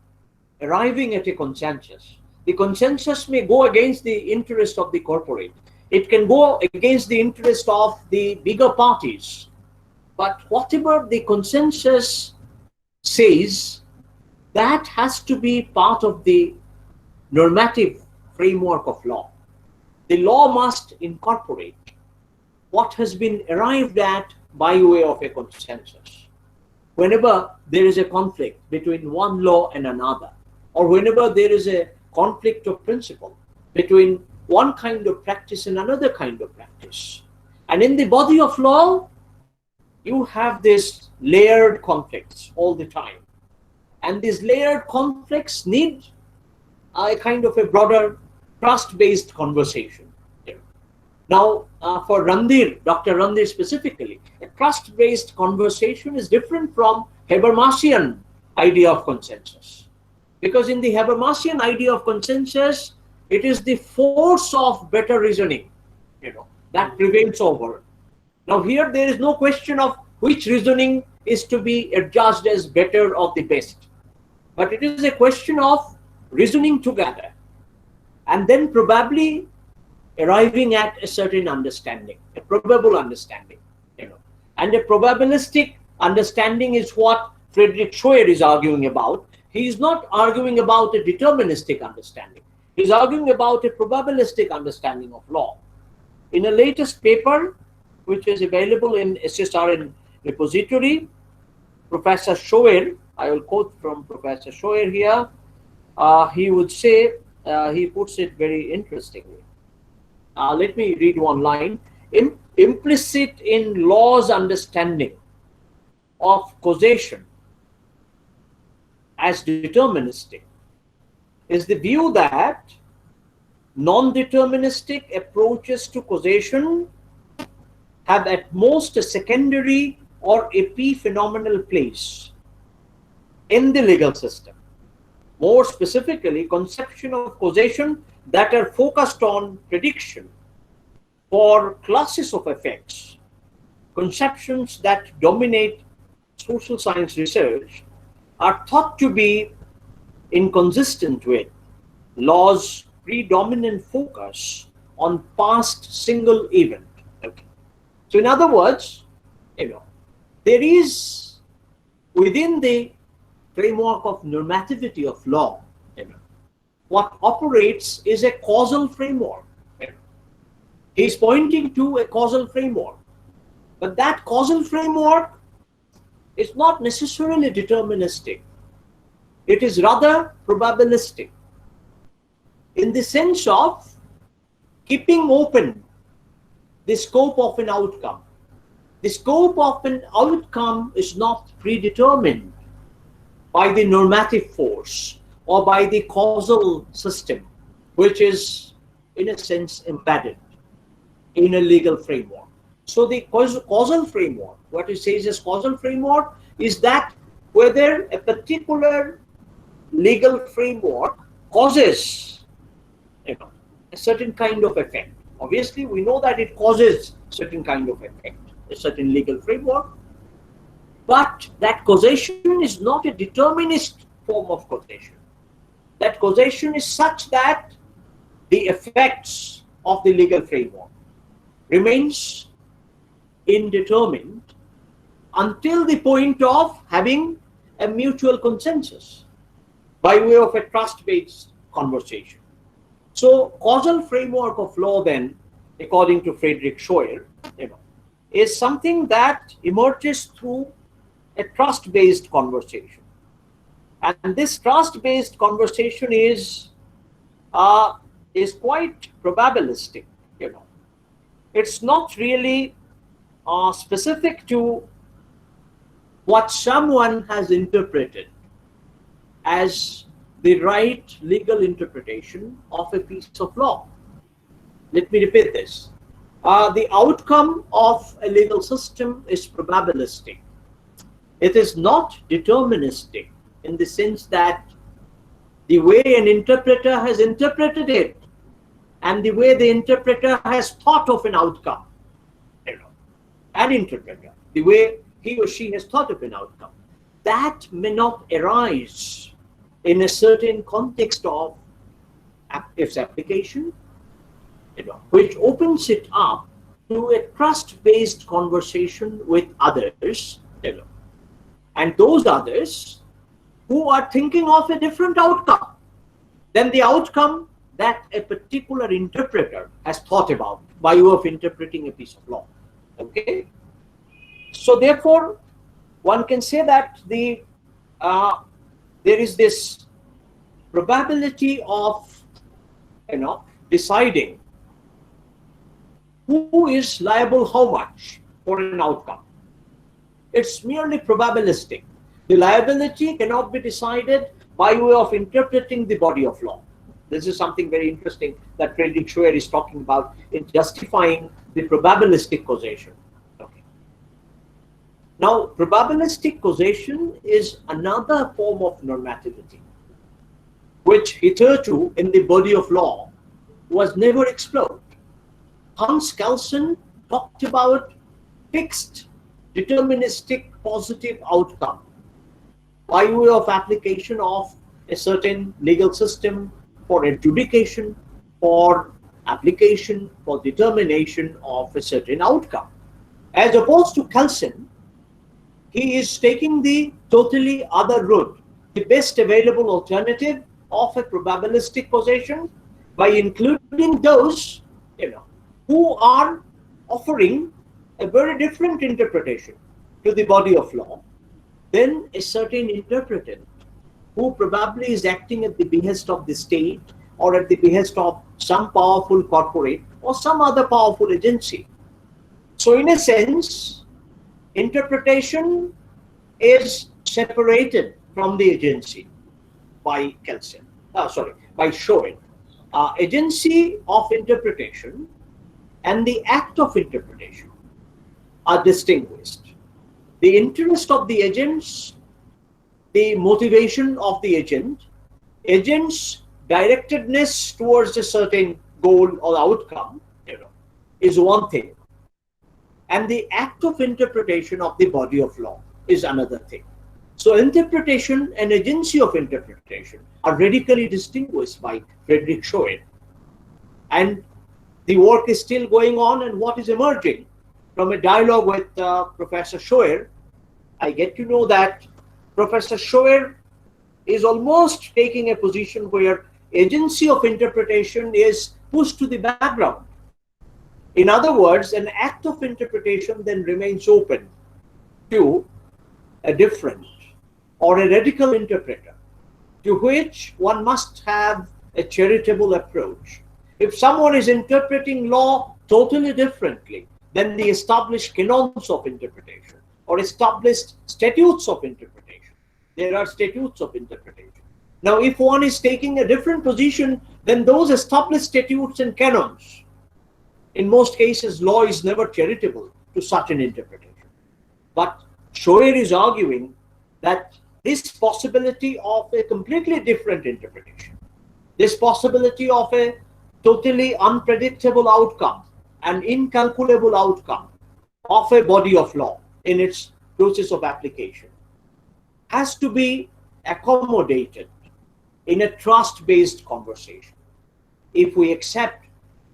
arriving at a consensus. The consensus may go against the interest of the corporate. It can go against the interest of the bigger parties. But whatever the consensus says, that has to be part of the normative framework of law. the law must incorporate what has been arrived at by way of a consensus. Whenever there is a conflict between one law and another, or whenever there is a conflict of principle between one kind of practice and another kind of practice. And in the body of law, you have these layered conflicts all the time. And these layered conflicts need a kind of a broader trust-based conversation. Now, for Dr. Randir specifically, a trust-based conversation is different from Habermasian idea of consensus. Because in the Habermasian idea of consensus, it is the force of better reasoning, that prevails over. Now here there is no question of which reasoning is to be adjudged as better or the best. But it is a question of reasoning together and then probably arriving at a certain understanding, a probable understanding. And a probabilistic understanding is what Frederick Schauer is arguing about. He is not arguing about a deterministic understanding. He is arguing about a probabilistic understanding of law. In a latest paper, which is available in SSRN repository, Professor Schauer, I will quote from Professor Schauer here, he would say, he puts it very interestingly. Let me read one line. Implicit in law's understanding of causation as deterministic is the view that non-deterministic approaches to causation have at most a secondary or epiphenomenal place in the legal system. More specifically, conception of causation that are focused on prediction for classes of effects, conceptions that dominate social science research, are thought to be inconsistent with law's predominant focus on past single event. Okay. So in other words, there is within the framework of normativity of law, what operates is a causal framework. He's pointing to a causal framework, but that causal framework is not necessarily deterministic. It is rather probabilistic in the sense of keeping open the scope of an outcome. The scope of an outcome is not predetermined by the normative force or by the causal system, which is in a sense embedded in a legal framework. So the causal framework, what it says as causal framework, is that whether a particular legal framework causes a certain kind of effect. Obviously, we know that it causes certain kind of effect, a certain legal framework, but that causation is not a determinist form of causation. That causation is such that the effects of the legal framework remains indeterminate until the point of having a mutual consensus by way of a trust-based conversation. So causal framework of law then, according to Frederick Schauer, is something that emerges through a trust-based conversation. And this trust-based conversation is quite probabilistic. It's not really specific to what someone has interpreted as the right legal interpretation of a piece of law. Let me repeat this. The outcome of a legal system is probabilistic. It is not deterministic in the sense that the way an interpreter has interpreted it and the way the interpreter has thought of an outcome, an interpreter, the way he or she has thought of an outcome, that may not arise in a certain context of its application, which opens it up to a trust-based conversation with others, and those others who are thinking of a different outcome than the outcome that a particular interpreter has thought about by way of interpreting a piece of law. Okay? So therefore, one can say that there is this probability of, deciding who is liable how much for an outcome. It's merely probabilistic. The liability cannot be decided by way of interpreting the body of law. This is something very interesting that Frederick Schauer is talking about in justifying the probabilistic causation. Okay. Now, probabilistic causation is another form of normativity, which hitherto in the body of law was never explored. Hans Kelsen talked about fixed, deterministic, positive outcome by way of application of a certain legal system for adjudication, for application, for determination of a certain outcome. As opposed to Kelsen, he is taking the totally other route, the best available alternative of a probabilistic causation, by including those who are offering a very different interpretation to the body of law than a certain interpretant who probably is acting at the behest of the state or at the behest of some powerful corporate or some other powerful agency. So in a sense, interpretation is separated from the agency by Kelsen. By Schauer. Agency of interpretation and the act of interpretation are distinguished. The interest of the agents, the motivation of the agent, agent's directedness towards a certain goal or outcome, is one thing. And the act of interpretation of the body of law is another thing. So interpretation and agency of interpretation are radically distinguished by Frederick Schauer. And the work is still going on, and what is emerging from a dialogue with Professor Schauer, I get to know that Professor Schauer is almost taking a position where agency of interpretation is pushed to the background. In other words, an act of interpretation then remains open to a different or a radical interpreter, to which one must have a charitable approach. If someone is interpreting law totally differently than the established canons of interpretation or established statutes of interpretation, there are statutes of interpretation. Now, if one is taking a different position than those established statutes and canons, in most cases, law is never charitable to such an interpretation. But Schauer is arguing that this possibility of a completely different interpretation, this possibility of a totally unpredictable outcome, an incalculable outcome of a body of law in its process of application, has to be accommodated in a trust-based conversation. If we accept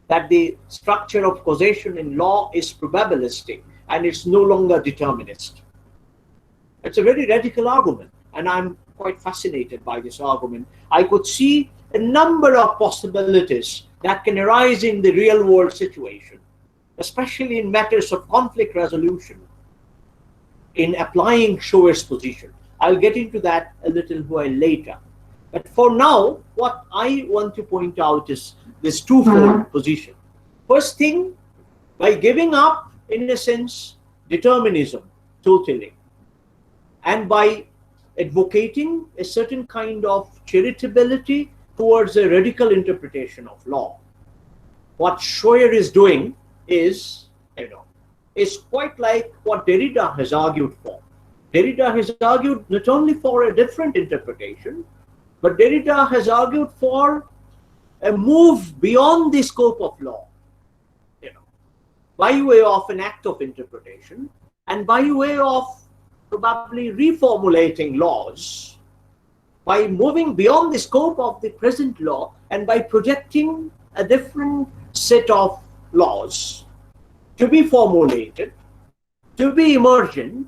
that the structure of causation in law is probabilistic and it's no longer determinist. It's a very radical argument, and I'm quite fascinated by this argument. I could see a number of possibilities that can arise in the real world situation, especially in matters of conflict resolution, in applying Schauer's position. I'll get into that a little while later. But for now, what I want to point out is this twofold position. First thing, by giving up, in a sense, determinism totally, and by advocating a certain kind of charitability towards a radical interpretation of law, what Schauer is doing is quite like what Derrida has argued for. Derrida has argued not only for a different interpretation, but Derrida has argued for a move beyond the scope of law, by way of an act of interpretation and by way of probably reformulating laws, by moving beyond the scope of the present law and by projecting a different set of laws to be formulated, to be emergent,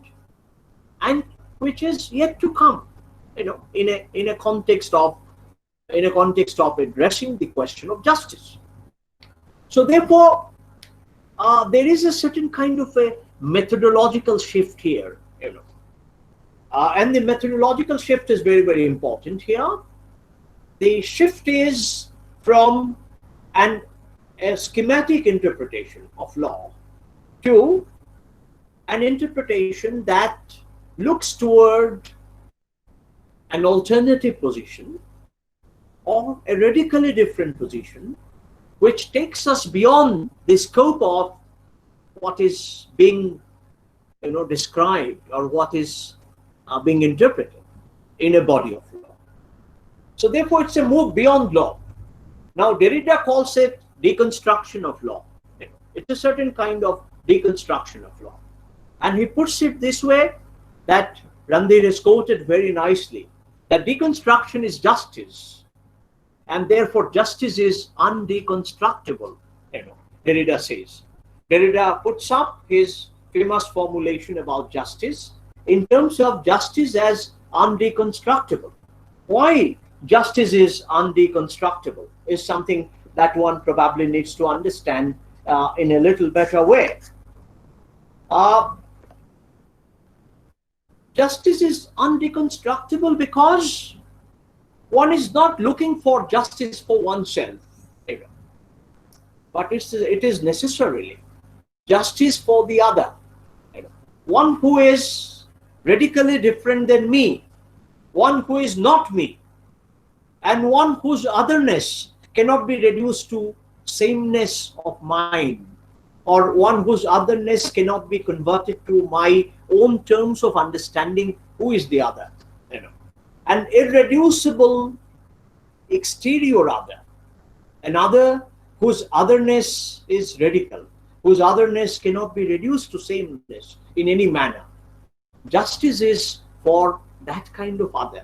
and which is yet to come, in a context of in a context of addressing the question of justice. So therefore, there is a certain kind of a methodological shift here, and the methodological shift is very, very important here. The shift is from a schematic interpretation of law to an interpretation that looks toward an alternative position or a radically different position, which takes us beyond the scope of what is being described or what is being interpreted in a body of law. So therefore, it's a move beyond law. Now, Derrida calls it deconstruction of law. It's a certain kind of deconstruction of law. And he puts it this way, that Randir is quoted very nicely, that deconstruction is justice, and therefore justice is undeconstructible, Derrida says. Derrida puts up his famous formulation about justice in terms of justice as undeconstructible. Why justice is undeconstructible is something that one probably needs to understand in a little better way. Justice is undeconstructible because one is not looking for justice for oneself, but it is necessarily justice for the other, one who is radically different than me, one who is not me, and one whose otherness cannot be reduced to sameness of mind, or one whose otherness cannot be converted to my own terms of understanding who is the other. An irreducible exterior other, an other whose otherness is radical, whose otherness cannot be reduced to sameness in any manner. Justice is for that kind of other.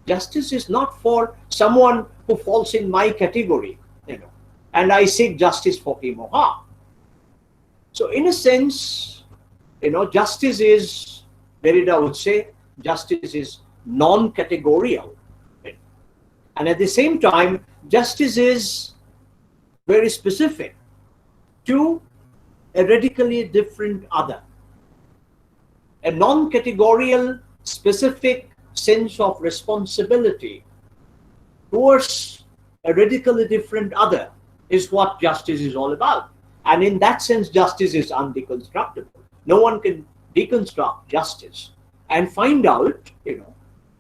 Justice is not for someone who falls in my category, and I seek justice for him or her. So in a sense, justice is, Derrida would say, justice is non-categorial. And at the same time, justice is very specific to a radically different other. A non-categorial, specific sense of responsibility towards a radically different other is what justice is all about. And in that sense, justice is undeconstructible. No one can deconstruct justice and find out,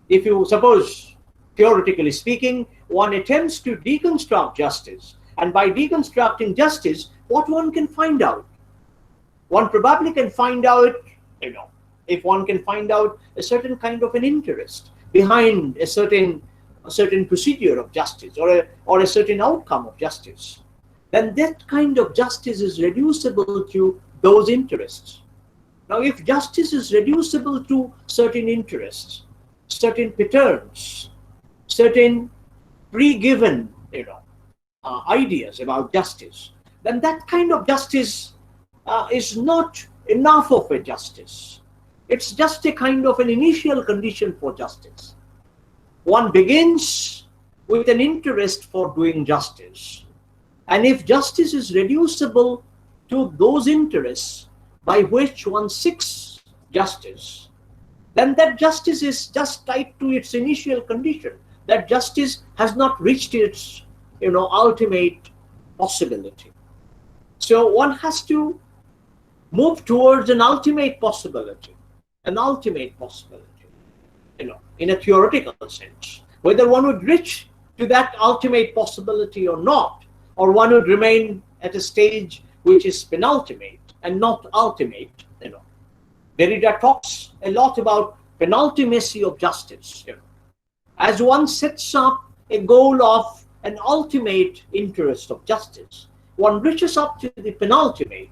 if you suppose, theoretically speaking, one attempts to deconstruct justice, and by deconstructing justice, what one can find out? One probably can find out, if one can find out a certain kind of an interest behind a certain procedure of justice, or a certain outcome of justice, then that kind of justice is reducible to those interests. Now, if justice is reducible to certain interests, certain patterns, certain pre-given, ideas about justice, then that kind of justice is not enough of a justice. It's just a kind of an initial condition for justice. One begins with an interest for doing justice. And if justice is reducible to those interests by which one seeks justice, then that justice is just tied to its initial condition. That justice has not reached its, ultimate possibility. So one has to move towards an ultimate possibility, in a theoretical sense. Whether one would reach to that ultimate possibility or not, or one would remain at a stage which is penultimate and not ultimate. Derrida talks a lot about penultimacy of justice. As one sets up a goal of an ultimate interest of justice, one reaches up to the penultimate,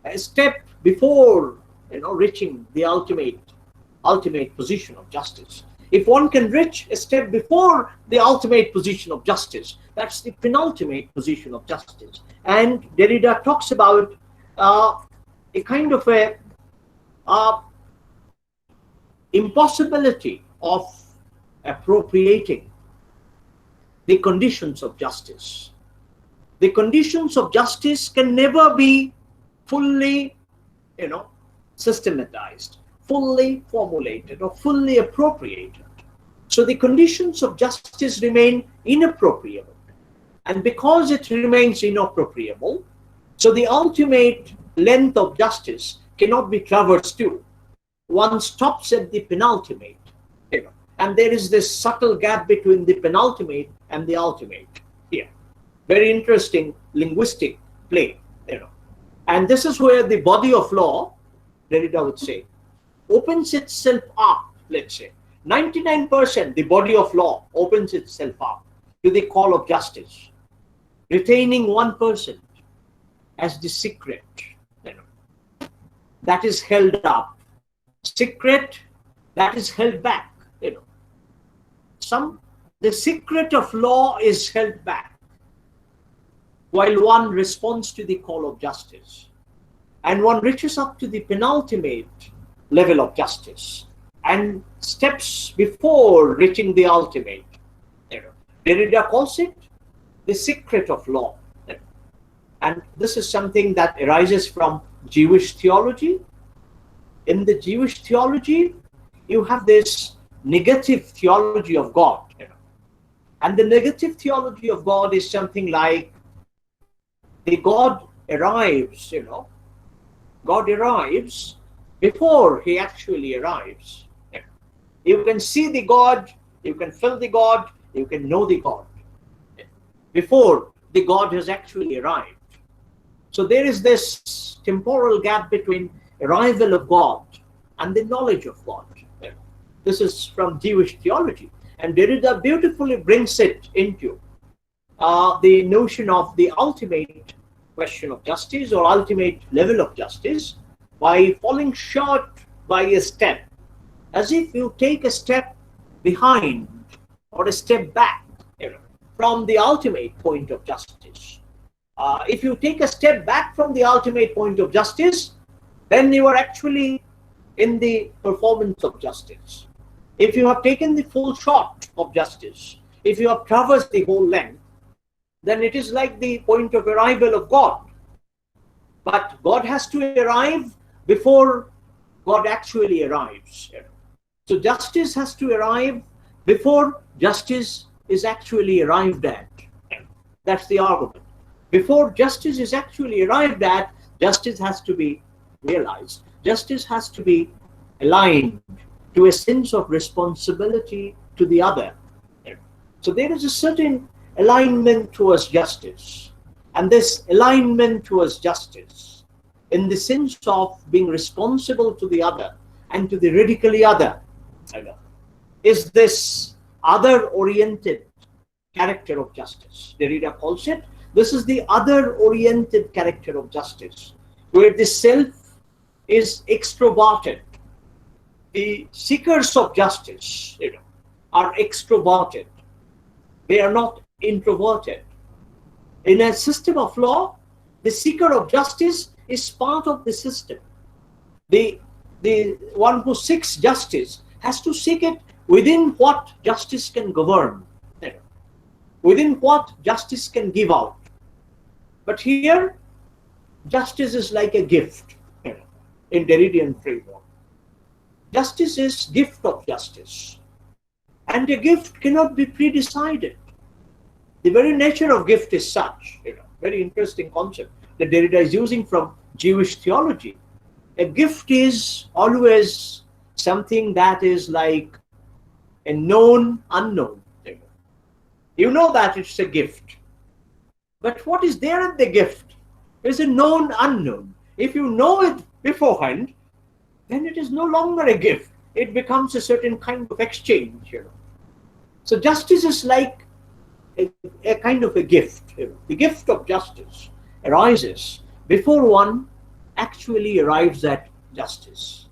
a step before reaching the ultimate position of justice. If one can reach a step before the ultimate position of justice, that's the penultimate position of justice. And Derrida talks about a kind of a impossibility of appropriating the conditions of justice. The conditions of justice can never be fully, systematized, fully formulated, or fully appropriated. So the conditions of justice remain inappropriable. And because it remains inappropriable, so the ultimate length of justice cannot be traversed too. One stops at the penultimate, and there is this subtle gap between the penultimate and the ultimate here. Very interesting linguistic play, And this is where the body of law, Derrida would say, opens itself up, let's say. 99% the body of law opens itself up to the call of justice, retaining 1% as the secret, that is held up. Secret that is held back, The secret of law is held back while one responds to the call of justice. And one reaches up to the penultimate level of justice and steps before reaching the ultimate. Derrida calls it the secret of law. And this is something that arises from Jewish theology. In the Jewish theology, you have this negative theology of God. And the negative theology of God is something like the God arrives, God arrives before he actually arrives. You can see the God, you can feel the God, you can know the God before the God has actually arrived. So there is this temporal gap between arrival of God and the knowledge of God. This is from Jewish theology. And Derrida beautifully brings it into the notion of the ultimate question of justice or ultimate level of justice by falling short by a step, as if you take a step behind or a step back from the ultimate point of justice. If you take a step back from the ultimate point of justice, then you are actually in the performance of justice. If you have taken the full shot of justice, if you have traversed the whole length, then it is like the point of arrival of God. But God has to arrive before God actually arrives. So justice has to arrive before justice is actually arrived at. That's the argument. Before justice is actually arrived at, justice has to be realized. Justice has to be aligned to a sense of responsibility to the other. So there is a certain alignment towards justice. And this alignment towards justice, in the sense of being responsible to the other and to the radically other, is this other-oriented character of justice. Derrida calls it, this is the other-oriented character of justice, where the self is extroverted. The seekers of justice, are extroverted. They are not introverted. In a system of law, the seeker of justice is part of the system. The one who seeks justice has to seek it within what justice can govern, within what justice can give out. But here, justice is like a gift in Derridian framework. Justice is gift of justice. And a gift cannot be pre-decided. The very nature of gift is such, very interesting concept that Derrida is using from Jewish theology. A gift is always something that is like a known unknown. You know that it's a gift. But what is there in the gift is a known unknown. If you know it beforehand, then it is no longer a gift. It becomes a certain kind of exchange. So justice is like a kind of a gift. The gift of justice arises before one actually arrives at justice.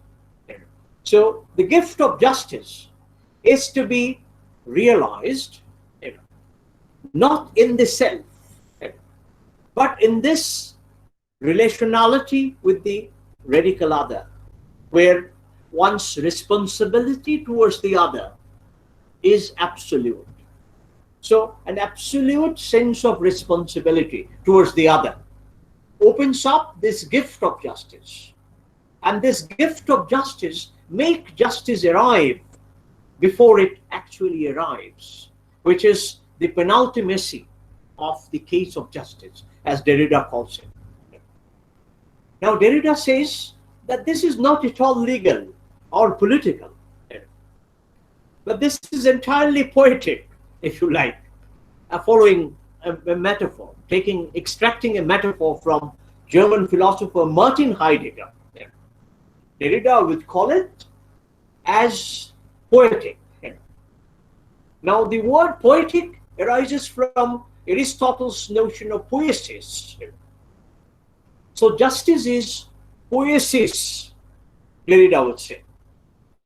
So the gift of justice is to be realized not in the self, but in this relationality with the radical other, where one's responsibility towards the other is absolute. So an absolute sense of responsibility towards the other opens up this gift of justice. And this gift of justice make justice arrive before it actually arrives, which is the penultimacy of the case of justice, as Derrida calls it. Now, Derrida says that this is not at all legal or political, but this is entirely poetic, if you like, following a metaphor, extracting a metaphor from German philosopher Martin Heidegger. Derrida would call it as poetic. Now, the word poetic arises from Aristotle's notion of poiesis. So, justice is poiesis, Derrida would say.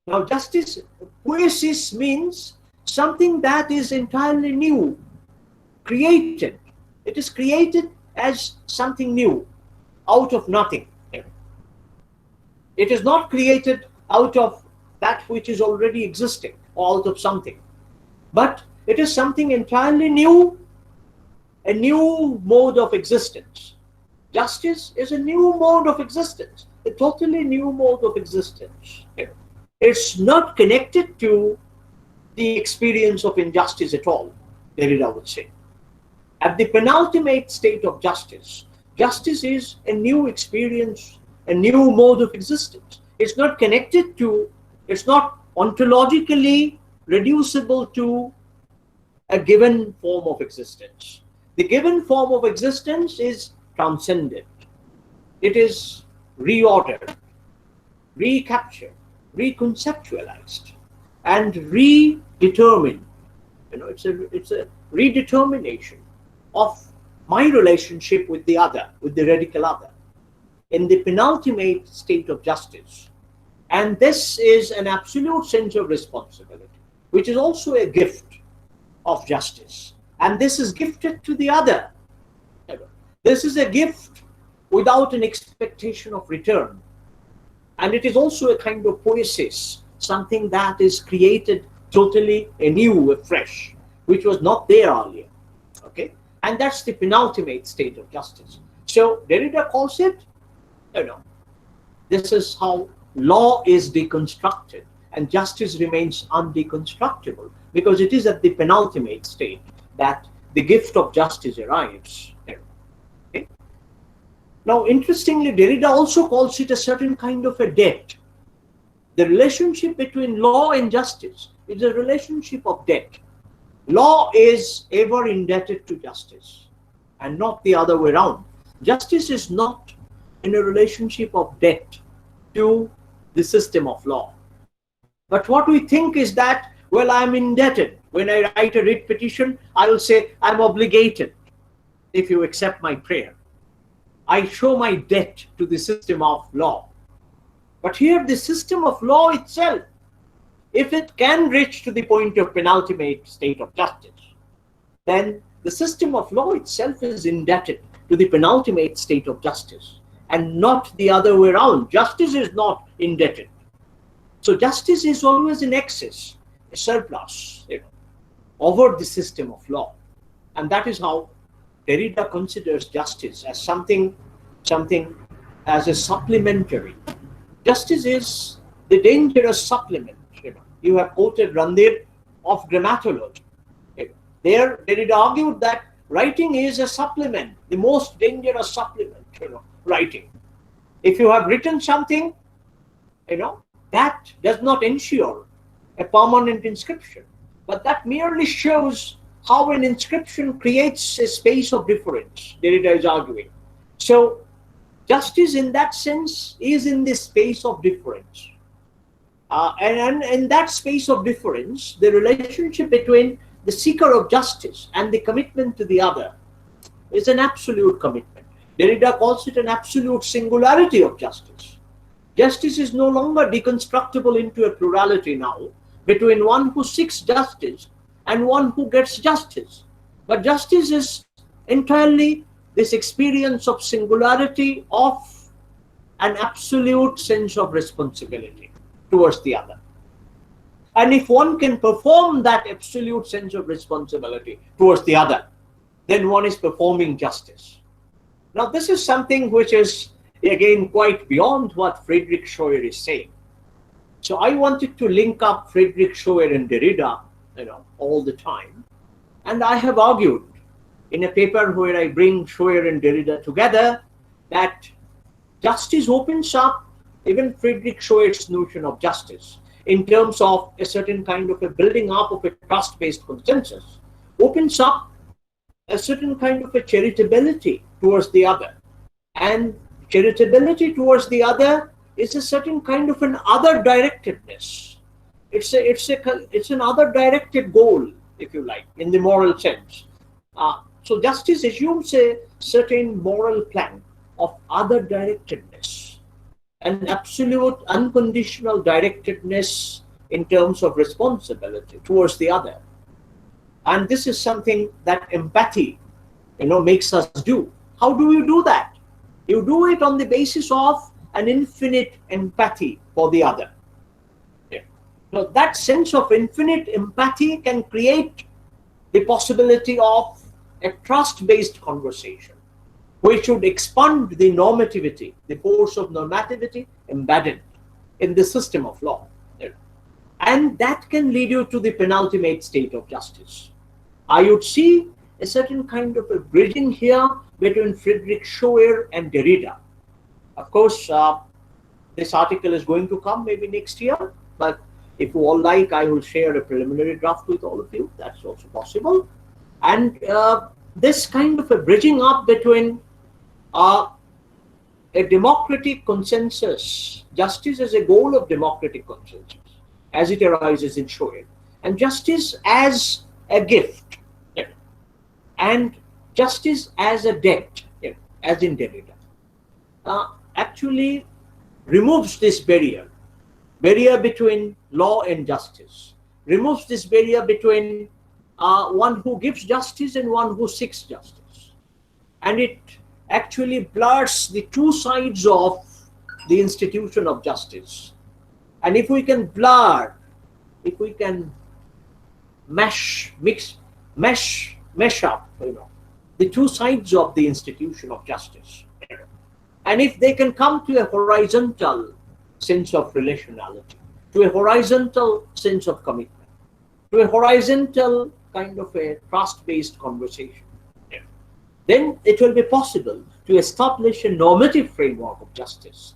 Now, poiesis means something that is entirely new, created. It is created as something new, out of nothing. It is not created out of that which is already existing or out of something, but it is something entirely new, a new mode of existence. Justice is a new mode of existence, a totally new mode of existence. It's not connected to the experience of injustice at all, Derrida would say. At the penultimate state of justice, justice is a new experience, a new mode of existence. It's not connected to, it's not ontologically reducible to a given form of existence. The given form of existence is transcended. It is reordered, recaptured, reconceptualized, and redetermined. It's a redetermination of my relationship with the other, with the radical other, in the penultimate state of justice. And this is an absolute sense of responsibility, which is also a gift of justice. And this is gifted to the other. This is a gift without an expectation of return. And it is also a kind of poiesis, something that is created totally anew, afresh, which was not there earlier. Okay? And that's the penultimate state of justice. So Derrida calls it, this is how law is deconstructed and justice remains undeconstructible, because it is at the penultimate state that the gift of justice arrives. Okay? Now, interestingly, Derrida also calls it a certain kind of a debt. The relationship between law and justice is a relationship of debt. Law is ever indebted to justice and not the other way around. Justice is not in a relationship of debt to the system of law. But what we think is that, well, I'm indebted. When I write a writ petition, I will say, I'm obligated if you accept my prayer. I show my debt to the system of law. But here, the system of law itself, if it can reach to the point of penultimate state of justice, then the system of law itself is indebted to the penultimate state of justice, and not the other way around. Justice is not indebted. So justice is always in excess, a surplus, over the system of law. And that is how Derrida considers justice as something as a supplementary. Justice is the dangerous supplement. You have quoted Randir of grammatology. There, Derrida argued that writing is a supplement, the most dangerous supplement, writing. If you have written something, that does not ensure a permanent inscription, but that merely shows how an inscription creates a space of difference, Derrida is arguing. So, justice in that sense is in this space of difference. And in that space of difference, the relationship between the seeker of justice and the commitment to the other is an absolute commitment. Derrida calls it an absolute singularity of justice. Justice is no longer deconstructible into a plurality now between one who seeks justice and one who gets justice. But justice is entirely this experience of singularity, of an absolute sense of responsibility towards the other. And if one can perform that absolute sense of responsibility towards the other, then one is performing justice. Now, this is something which is, again, quite beyond what Frederick Schauer is saying. So I wanted to link up Frederick Schauer and Derrida, all the time. And I have argued in a paper where I bring Schauer and Derrida together that justice opens up even Frederick Schauer's notion of justice in terms of a certain kind of a building up of a trust-based consensus, opens up a certain kind of a charitability towards the other. And charitability towards the other is a certain kind of an other-directedness. It's an other-directed goal, if you like, in the moral sense. So justice assumes a certain moral plank of other-directedness, an absolute unconditional directedness in terms of responsibility towards the other. And this is something that empathy, makes us do. How do you do that? You do it on the basis of an infinite empathy for the other. Now, that sense of infinite empathy can create the possibility of a trust-based conversation, which should expand the normativity, the force of normativity embedded in the system of law. And that can lead you to the penultimate state of justice. I would see a certain kind of a bridging here between Frederick Schauer and Derrida. Of course, this article is going to come maybe next year, but if you all like, I will share a preliminary draft with all of you. That's also possible. And this kind of a bridging up between a democratic consensus, justice as a goal of democratic consensus, as it arises in Schauer, and justice as a gift, and justice as a debt, as in Derrida, actually removes this barrier between law and justice, removes this barrier between one who gives justice and one who seeks justice. And it actually blurs the two sides of the institution of justice. And if we can blur, if we can mesh up, the two sides of the institution of justice, and if they can come to a horizontal sense of relationality, to a horizontal sense of commitment, to a horizontal kind of a trust-based conversation, then it will be possible to establish a normative framework of justice,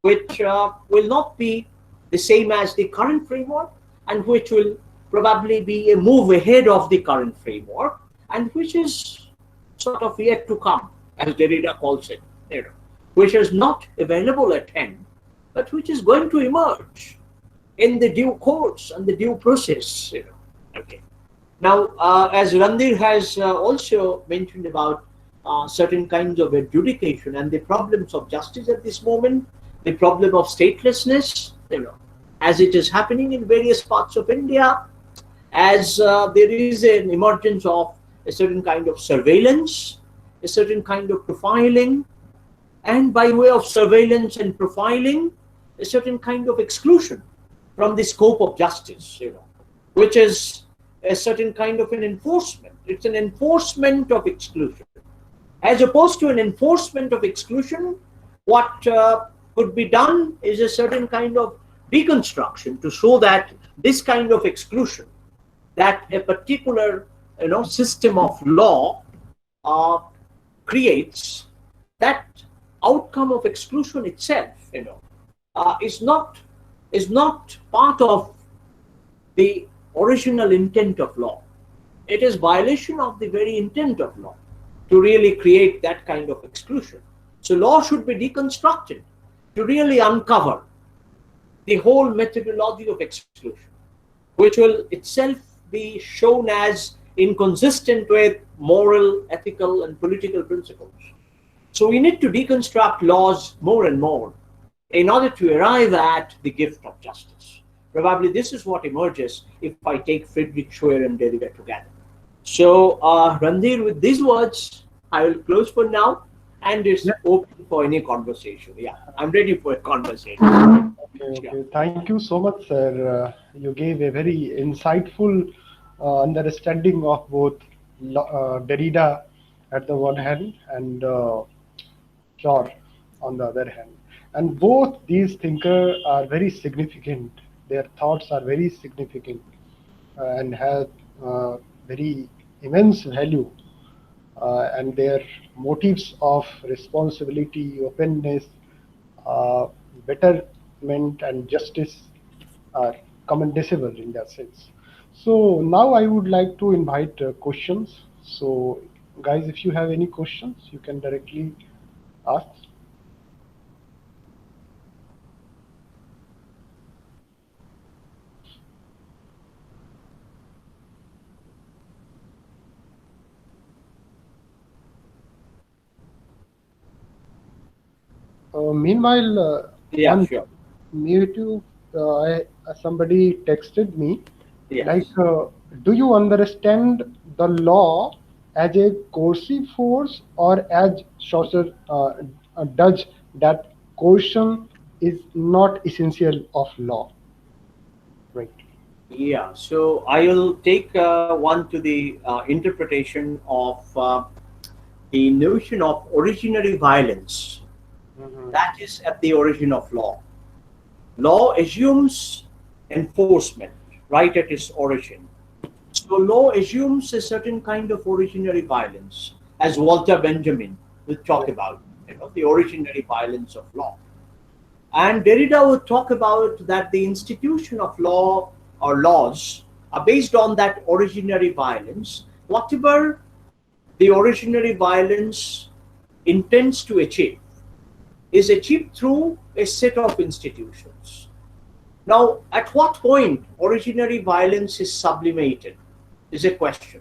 which will not be the same as the current framework, and which will probably be a move ahead of the current framework, and which is sort of yet to come, as Derrida calls it, which is not available at hand, but which is going to emerge in the due course and the due process. Okay. Now, as Randhir has also mentioned about certain kinds of adjudication and the problems of justice at this moment, the problem of statelessness, as it is happening in various parts of India, as there is an emergence of a certain kind of surveillance, a certain kind of profiling, and by way of surveillance and profiling, a certain kind of exclusion from the scope of justice, which is a certain kind of an enforcement. It's an enforcement of exclusion. As opposed to an enforcement of exclusion, what could be done is a certain kind of deconstruction to show that this kind of exclusion, that a particular system of law creates, that outcome of exclusion itself is not part of the original intent of law. It is violation of the very intent of law to really create that kind of exclusion. So law should be deconstructed to really uncover the whole methodology of exclusion, which will itself be shown as inconsistent with moral, ethical, and political principles. So we need to deconstruct laws more and more in order to arrive at the gift of justice. Probably this is what emerges if I take Frederick Schauer and Derrida together. So Randhir, with these words, I will close for now, and it's open for any conversation. Yeah, I'm ready for a conversation. Okay. Thank you so much, sir. You gave a very insightful understanding of both Derrida at the one hand and Shaw on the other hand. And both these thinkers are very significant. Their thoughts are very significant and have very immense value. And their motives of responsibility, openness, uh, betterment, and justice are commendable in that sense. So now I would like to invite questions. So, guys, if you have any questions, you can directly ask. Meanwhile, Yeah, on sure. YouTube, somebody texted me, like, Yes. do you understand the law as a coercive force, or as Chaucer does that coercion is not essential of law, right? Yeah, so I will take one to the interpretation of the notion of originary violence Mhm. that is at the origin of law. Law assumes enforcement right at its origin. So law assumes a certain kind of originary violence, as Walter Benjamin will talk about, the originary violence of law. And Derrida would talk about that the institution of law or laws are based on that originary violence. Whatever the originary violence intends to achieve is achieved through a set of institutions. Now, at what point originary violence is sublimated is a question.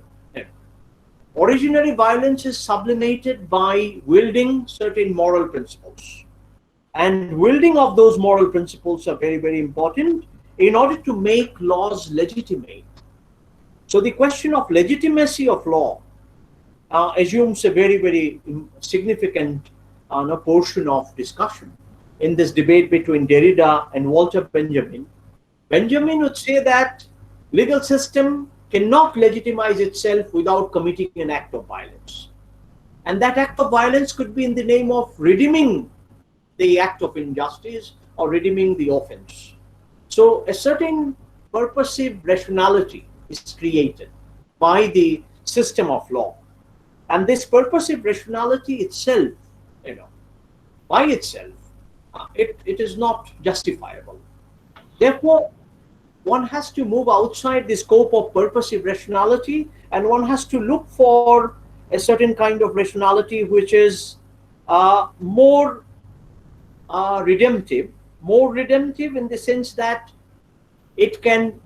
Originary violence is sublimated by wielding certain moral principles. And wielding of those moral principles are very, very important in order to make laws legitimate. So the question of legitimacy of law assumes a very, very significant portion of discussion in this debate between Derrida and Walter Benjamin. Benjamin would say that legal system cannot legitimize itself without committing an act of violence. And that act of violence could be in the name of redeeming the act of injustice or redeeming the offense. So a certain purposive rationality is created by the system of law. And this purposive rationality itself, you know, by itself, it is not justifiable. Therefore, one has to move outside the scope of purposive rationality, and one has to look for a certain kind of rationality which is more redemptive, in the sense that it can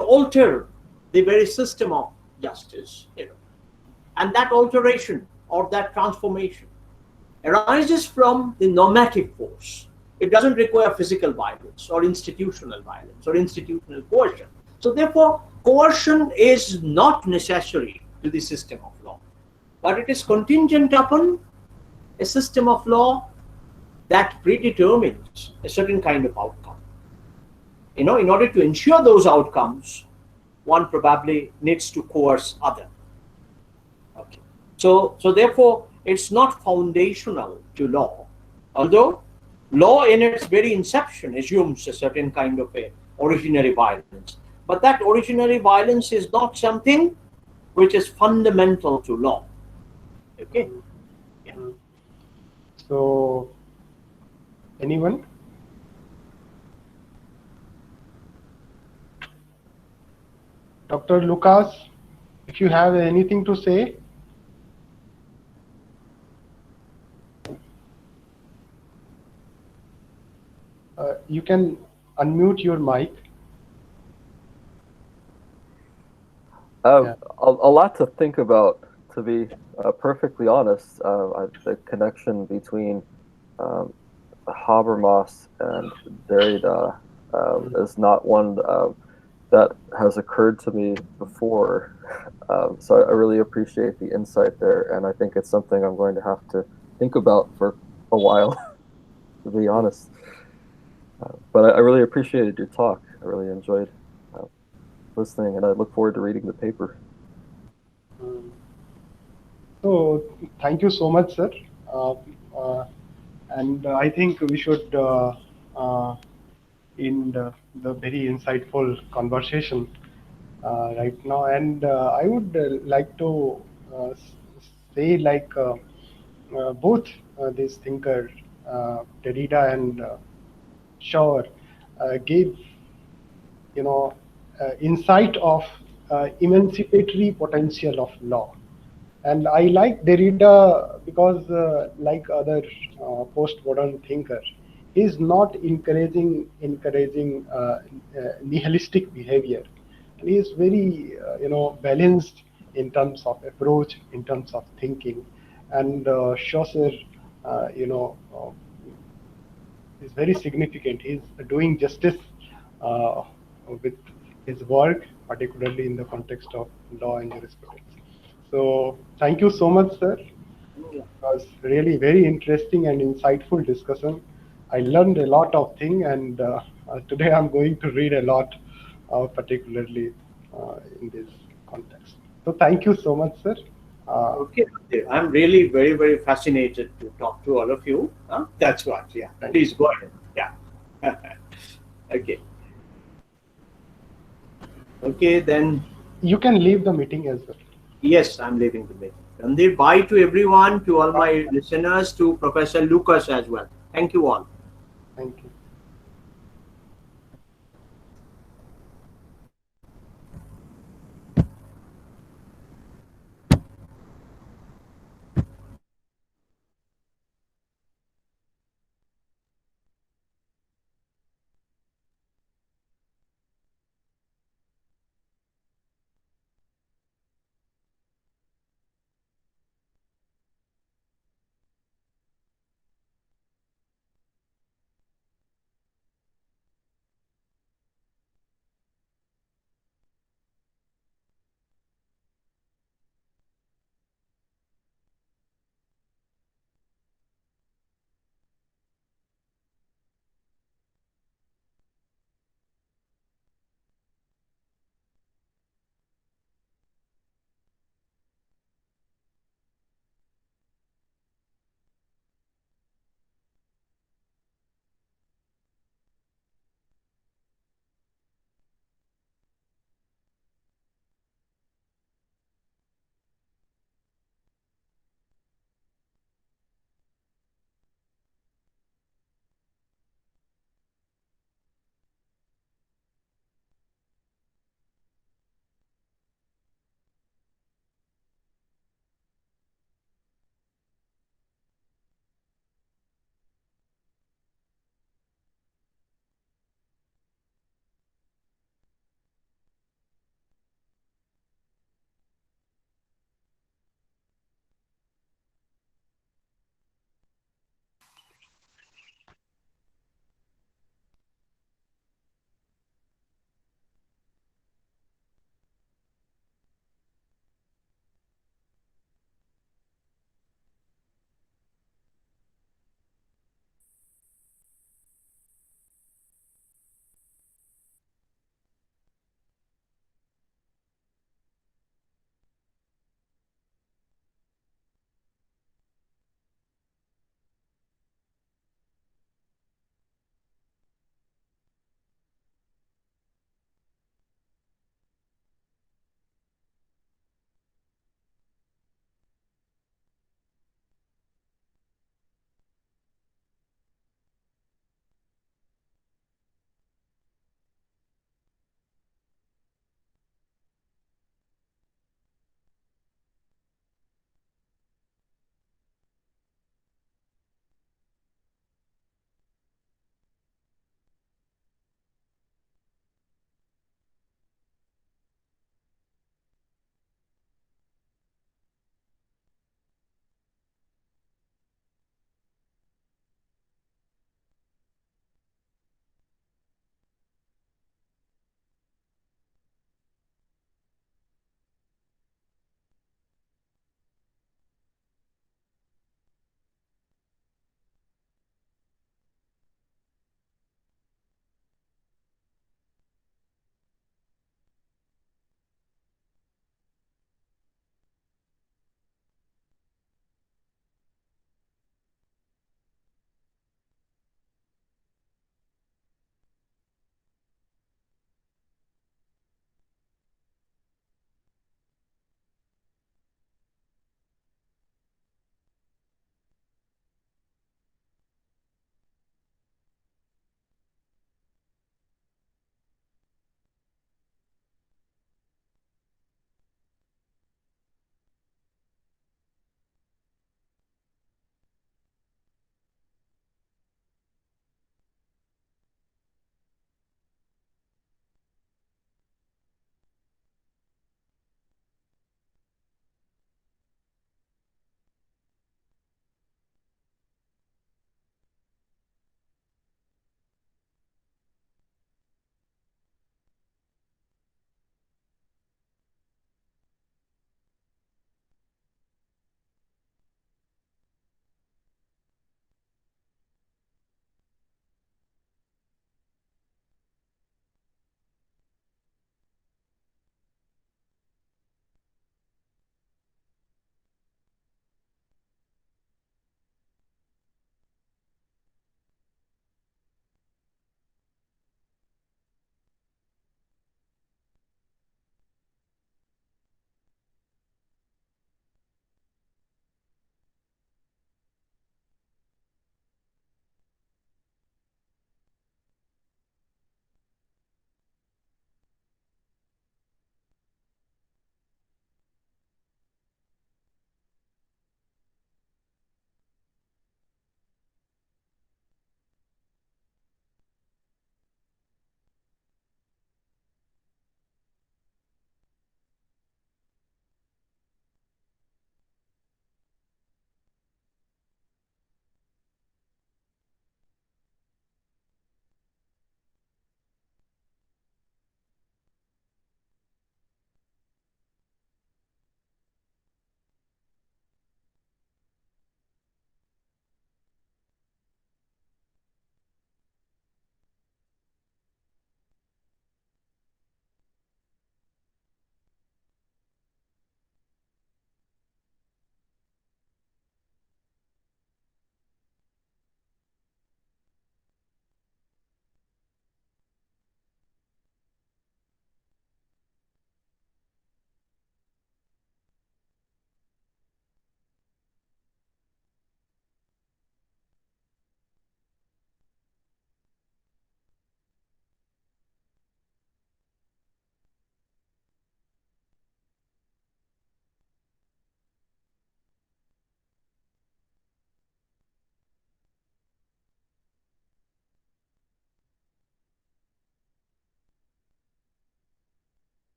alter the very system of justice, and that alteration or that transformation arises from the normative force. It doesn't require physical violence or institutional coercion. So therefore, coercion is not necessary to the system of law, but it is contingent upon a system of law that predetermines a certain kind of outcome. In order to ensure those outcomes, one probably needs to coerce other. Okay. So therefore, it's not foundational to law, although law in its very inception assumes a certain kind of a originary violence. But that originary violence is not something which is fundamental to law. Okay. Yeah. So, anyone? Dr. Lucas, if you have anything to say. You can unmute your mic. A lot to think about, to be perfectly honest. The connection between Habermas and Derrida is not one that has occurred to me before. So I really appreciate the insight there, and I think it's something I'm going to have to think about for a while, to be honest. But I really appreciated your talk. I really enjoyed listening, and I look forward to reading the paper. So thank you so much, sir. And I think we should end the very insightful conversation right now. And I would like to say, like, both these thinkers, Derrida and Schauer, gave insight of emancipatory potential of law. And I like Derrida because, like other post-modern thinkers, he's not encouraging nihilistic behavior. And he is very, balanced in terms of approach, in terms of thinking. And Chaucer, is very significant. He's doing justice with his work, particularly in the context of law and jurisprudence. So thank you so much, sir. It was really very interesting and insightful discussion. I learned a lot of things, and today I'm going to read a lot, particularly in this context. So thank you so much, sir. Okay, I'm really very, very fascinated to talk to all of you. That's what, yeah. Please go ahead. Yeah. Okay. Okay, then. You can leave the meeting as well. Yes, I'm leaving the meeting. And bye to everyone, to all my listeners, to Professor Lucas as well. Thank you all. Thank you.